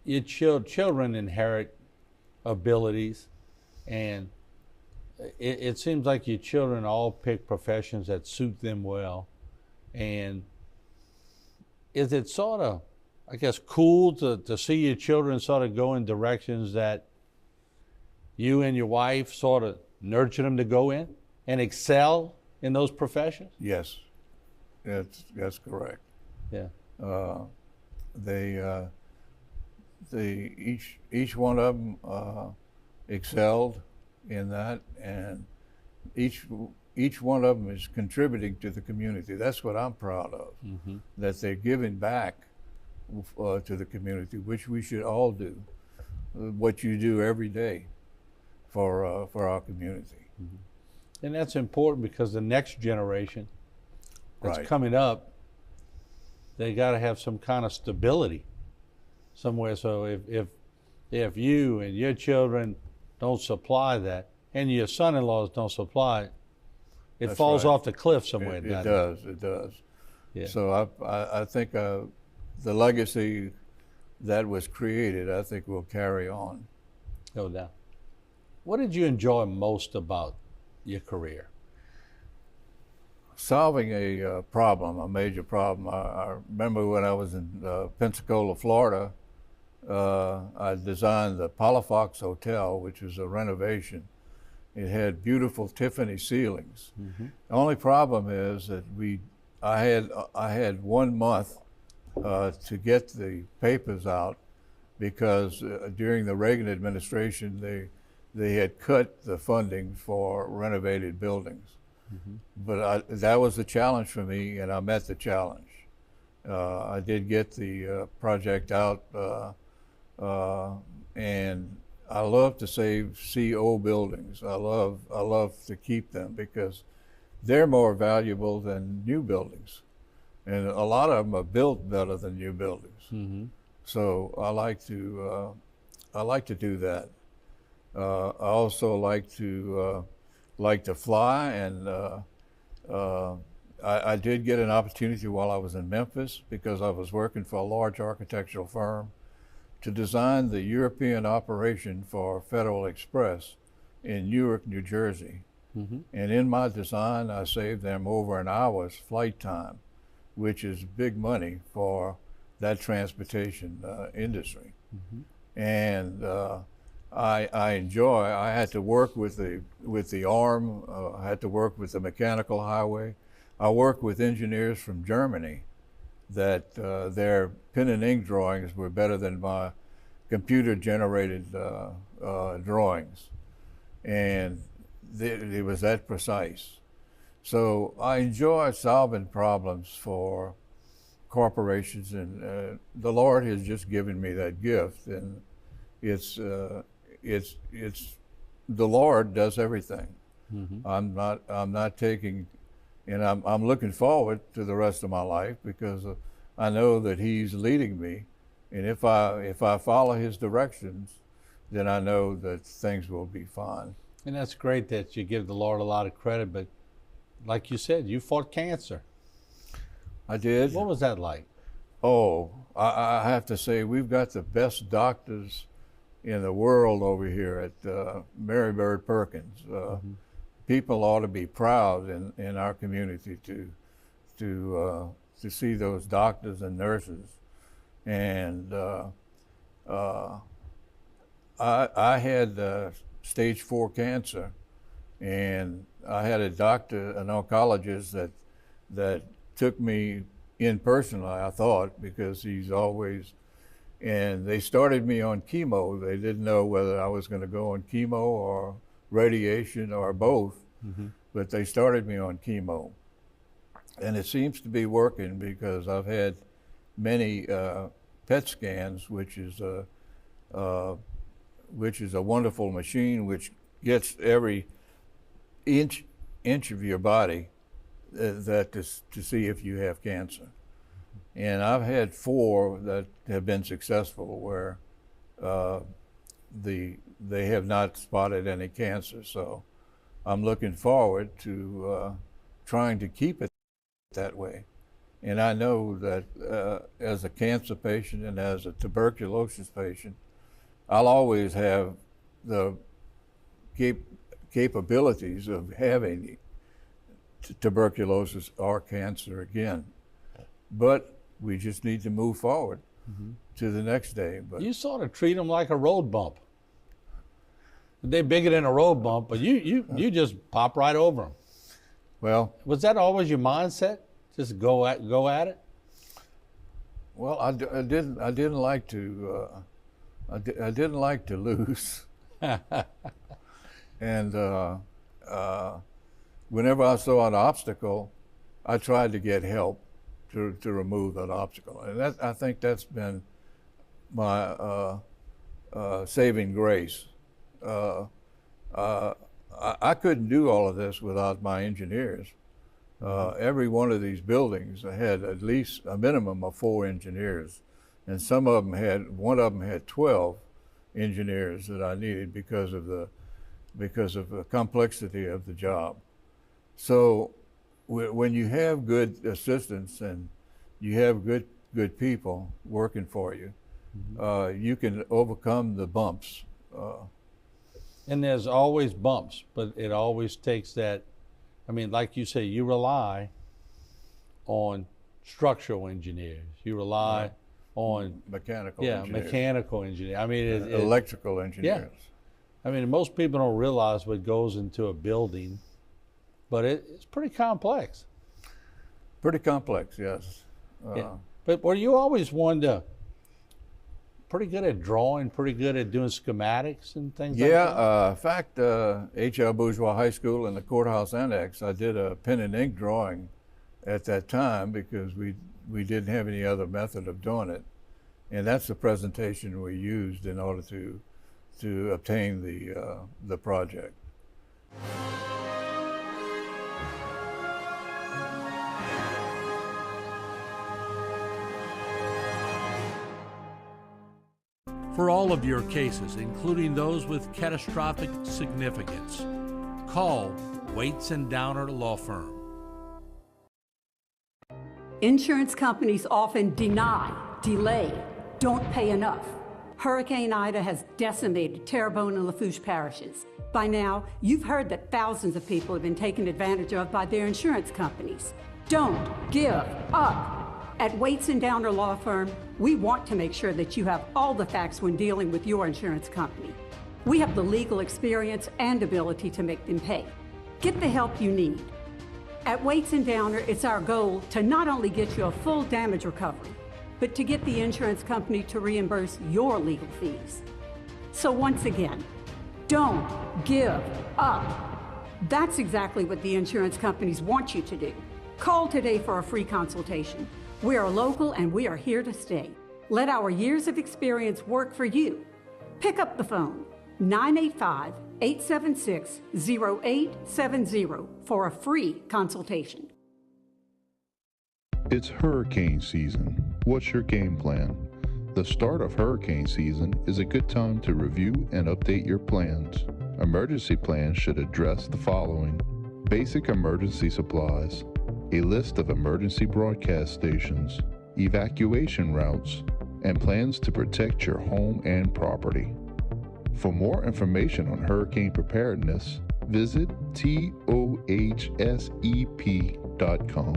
your children inherit abilities, and it seems like your children all pick professions that suit them well. And is it sort of, I guess, cool to see your children sort of go in directions that you and your wife sort of nurture them to go in and excel in those professions? Yes, that's correct. Yeah. Each one of them excelled in that, and each one of them is contributing to the community. That's what I'm proud of. Mm-hmm. That they're giving back to the community, which we should all do. What you do every day for our community. Mm-hmm. And that's important because the next generation that's Right. coming up, they got to have some kind of stability somewhere. So if you and your children don't supply that, and your son-in-laws don't supply it, it That's falls right. off the cliff somewhere. It doesn't does. It does. Yeah. So I think the legacy that was created, I think, will carry on. No doubt. What did you enjoy most about your career? Solving a problem, a major problem. I remember when I was in Pensacola, Florida, I designed the Palafox Hotel, which was a renovation. It had beautiful Tiffany ceilings. Mm-hmm. The only problem is that I had 1 month to get the papers out because during the Reagan administration they had cut the funding for renovated buildings. Mm-hmm. But that was a challenge for me, and I met the challenge. I did get the project out, and I love to save CO buildings. I love to keep them because they're more valuable than new buildings, and a lot of them are built better than new buildings. Mm-hmm. So I like to do that. I also like to fly, and I did get an opportunity while I was in Memphis because I was working for a large architectural firm to design the European operation for Federal Express in Newark, New Jersey. Mm-hmm. And in my design, I saved them over an hour's flight time, which is big money for that transportation industry. Mm-hmm. And I had to work with the arm, I had to work with the mechanical highway. I worked with engineers from Germany that their pen and ink drawings were better than my computer generated drawings. And it was that precise. So I enjoy solving problems for corporations, and the Lord has just given me that gift, and it's the Lord does everything. Mm-hmm. I'm not taking, and I'm looking forward to the rest of my life because I know that He's leading me, and if I follow His directions, then I know that things will be fine. And that's great that you give the Lord a lot of credit, but like you said, you fought cancer. I did. What was that like? Oh, I have to say we've got the best doctors in the world over here at Mary Bird Perkins. Mm-hmm. People ought to be proud in our community to see those doctors and nurses. And I had stage 4 cancer, and I had a doctor, an oncologist that took me in personally, I thought, because he's always, and they started me on chemo. They didn't know whether I was going to go on chemo or radiation or both, Mm-hmm. but they started me on chemo. And it seems to be working because I've had many PET scans, which is a wonderful machine which gets every inch of your body to see if you have cancer. And I've had 4 that have been successful where they have not spotted any cancer. So I'm looking forward to trying to keep it that way. And I know that as a cancer patient and as a tuberculosis patient, I'll always have the capabilities of having tuberculosis or cancer again. But we just need to move forward to the next day. But you sort of treat them like a road bump. They're bigger than a road bump, but you just pop right over them. Well, was that always your mindset? Just go at it? Well, I didn't like to I didn't like to lose. And whenever I saw an obstacle, I tried to get help to remove that obstacle. And I think that's been my saving grace. I couldn't do all of this without my engineers. Every one of these buildings had at least a minimum of 4 engineers, and one of them had 12 engineers that I needed because of the complexity of the job. So when you have good assistants and you have good people working for you, you can overcome the bumps. And there's always bumps, but it always takes that. I mean, like you say, you rely on structural engineers. You rely on mechanical engineers. Mechanical engineers. I mean, electrical engineers. Yeah. I mean, most people don't realize what goes into a building, but it's pretty complex. Pretty complex, yes. But were you always one to pretty good at drawing, pretty good at doing schematics and things like that? In fact, H.L. Bourgeois High School in the courthouse annex, I did a pen and ink drawing at that time because we didn't have any other method of doing it. And that's the presentation we used in order to obtain the project. For all of your cases, including those with catastrophic significance, call Waits and Downer Law Firm. Insurance companies often deny, delay, don't pay enough. Hurricane Ida has decimated Terrebonne and Lafourche parishes. By now, you've heard that thousands of people have been taken advantage of by their insurance companies. Don't give up. At Waits and Downer Law Firm, we want to make sure that you have all the facts when dealing with your insurance company. We have the legal experience and ability to make them pay. Get the help you need. At Waits and Downer, it's our goal to not only get you a full damage recovery, but to get the insurance company to reimburse your legal fees. So once again, don't give up. That's exactly what the insurance companies want you to do. Call today for a free consultation. We are local and we are here to stay. Let our years of experience work for you. Pick up the phone, 985-876-0870 for a free consultation. It's hurricane season. What's your game plan? The start of hurricane season is a good time to review and update your plans. Emergency plans should address the following: basic emergency supplies, a list of emergency broadcast stations, evacuation routes, and plans to protect your home and property. For more information on hurricane preparedness, visit TOHSEP.com.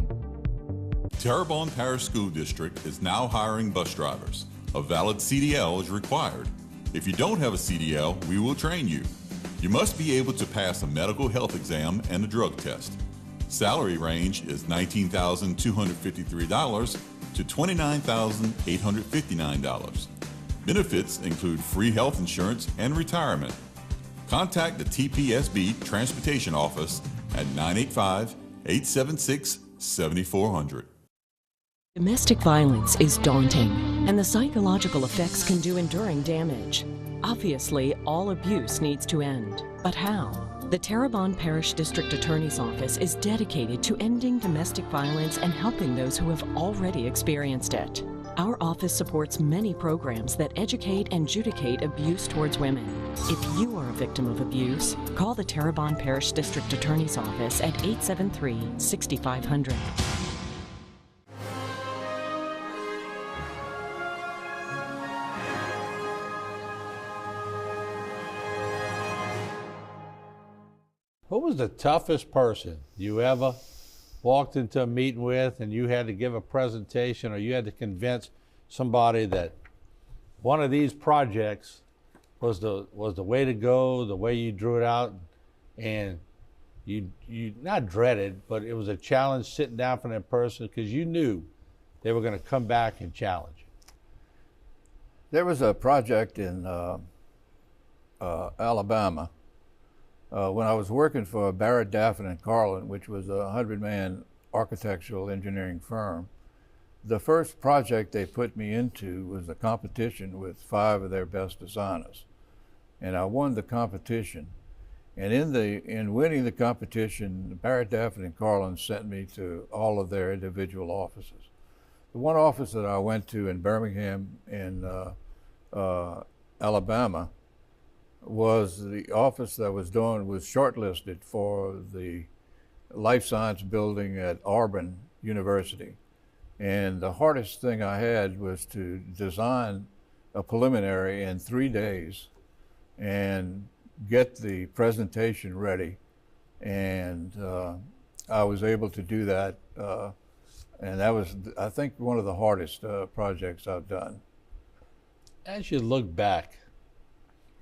Terrebonne Parish School District is now hiring bus drivers. A valid CDL is required. If you don't have a CDL, we will train you. You must be able to pass a medical health exam and a drug test. Salary range is $19,253 to $29,859. Benefits include free health insurance and retirement. Contact the TPSB Transportation Office at 985-876-7400. Domestic violence is daunting, and the psychological effects can do enduring damage. Obviously, all abuse needs to end. But how? The Terrebonne Parish District Attorney's Office is dedicated to ending domestic violence and helping those who have already experienced it. Our office supports many programs that educate and adjudicate abuse towards women. If you are a victim of abuse, call the Terrebonne Parish District Attorney's Office at 873-6500. What was the toughest person you ever walked into a meeting with, and you had to give a presentation, or you had to convince somebody that one of these projects was the way to go, the way you drew it out, and you not dreaded, but it was a challenge sitting down for that person because you knew they were going to come back and challenge you? There was a project in Alabama when I was working for Barrett, Daffin and Carlin, which was a 100-man architectural engineering firm. The first project they put me into was a competition with 5 of their best designers, and I won the competition. And in winning the competition, Barrett, Daffin and Carlin sent me to all of their individual offices. The one office that I went to in Birmingham in Alabama was the office that was shortlisted for the life science building at Auburn University. And the hardest thing I had was to design a preliminary in 3 days and get the presentation ready. And I was able to do that. And that was, I think, one of the hardest projects I've done. As you look back,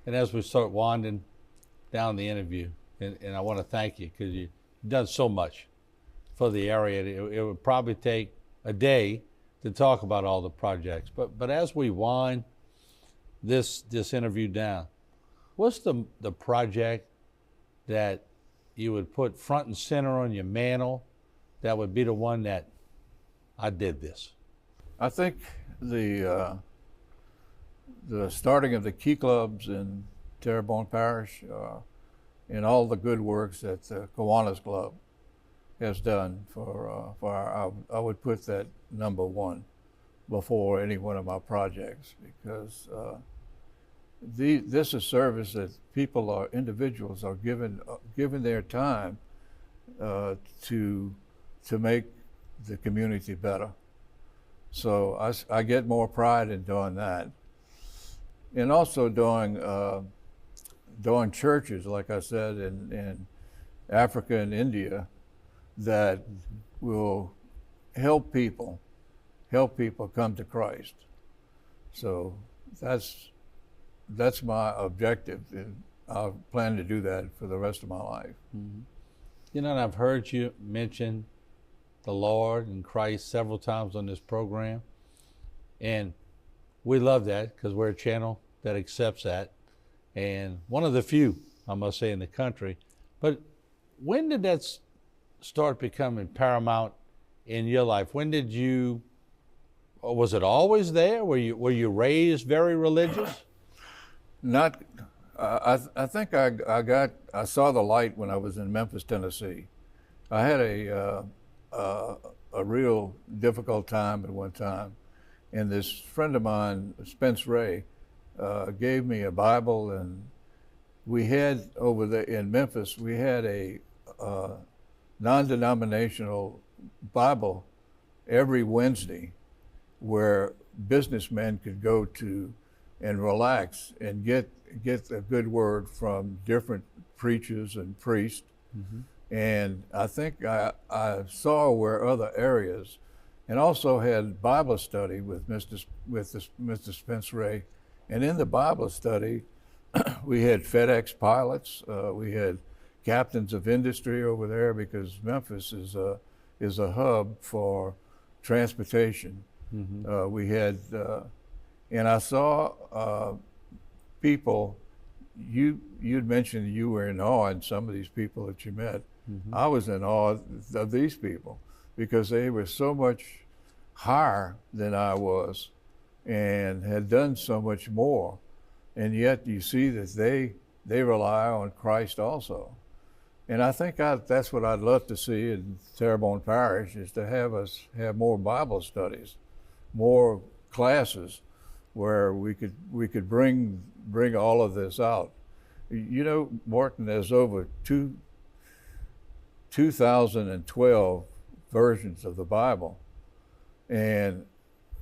and as we start winding down the interview, and I want to thank you because you've done so much for the area. It would probably take a day to talk about all the projects. But as we wind this interview down, what's the project that you would put front and center on your mantle that would be the one that I did this? I think the starting of the Key Clubs in Terrebonne Parish and all the good works that the Kiwanis Club has done for I would put that number 1 before any one of my projects, because this is service that individuals are given their time to make the community better. So I get more pride in doing that. And also doing churches, like I said, in Africa and India, that will help people come to Christ. So that's my objective. I plan to do that for the rest of my life. Mm-hmm. You know, and I've heard you mention the Lord and Christ several times on this program, and we love that because we're a channel that accepts that, and one of the few, I must say, in the country. But when did that start becoming paramount in your life? When did you, or was it always there? Were you raised very religious? Not. I think I saw the light when I was in Memphis, Tennessee. I had a real difficult time at one time, and this friend of mine, Spence Ray, gave me a Bible, and we had over there in Memphis, we had a non-denominational Bible every Wednesday where businessmen could go to and relax and get a good word from different preachers and priests. Mm-hmm. And I think I saw where other areas, and also had Bible study with Mr. Spence Ray. And in the Bible study, we had FedEx pilots, we had captains of industry over there, because Memphis is a hub for transportation. Mm-hmm. We had, and I saw people. You'd mentioned you were in awe in some of these people that you met. Mm-hmm. I was in awe of these people because they were so much higher than I was and had done so much more. And yet you see that they rely on Christ also. And I think that's what I'd love to see in Terrebonne Parish, is to have us have more Bible studies, more classes where we could bring all of this out. You know, Martin, there's over 2012 versions of the Bible. And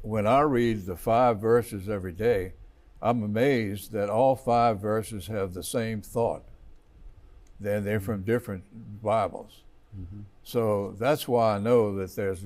when I read the 5 verses every day, I'm amazed that all 5 verses have the same thought. they're from different Bibles. So that's why I know that there's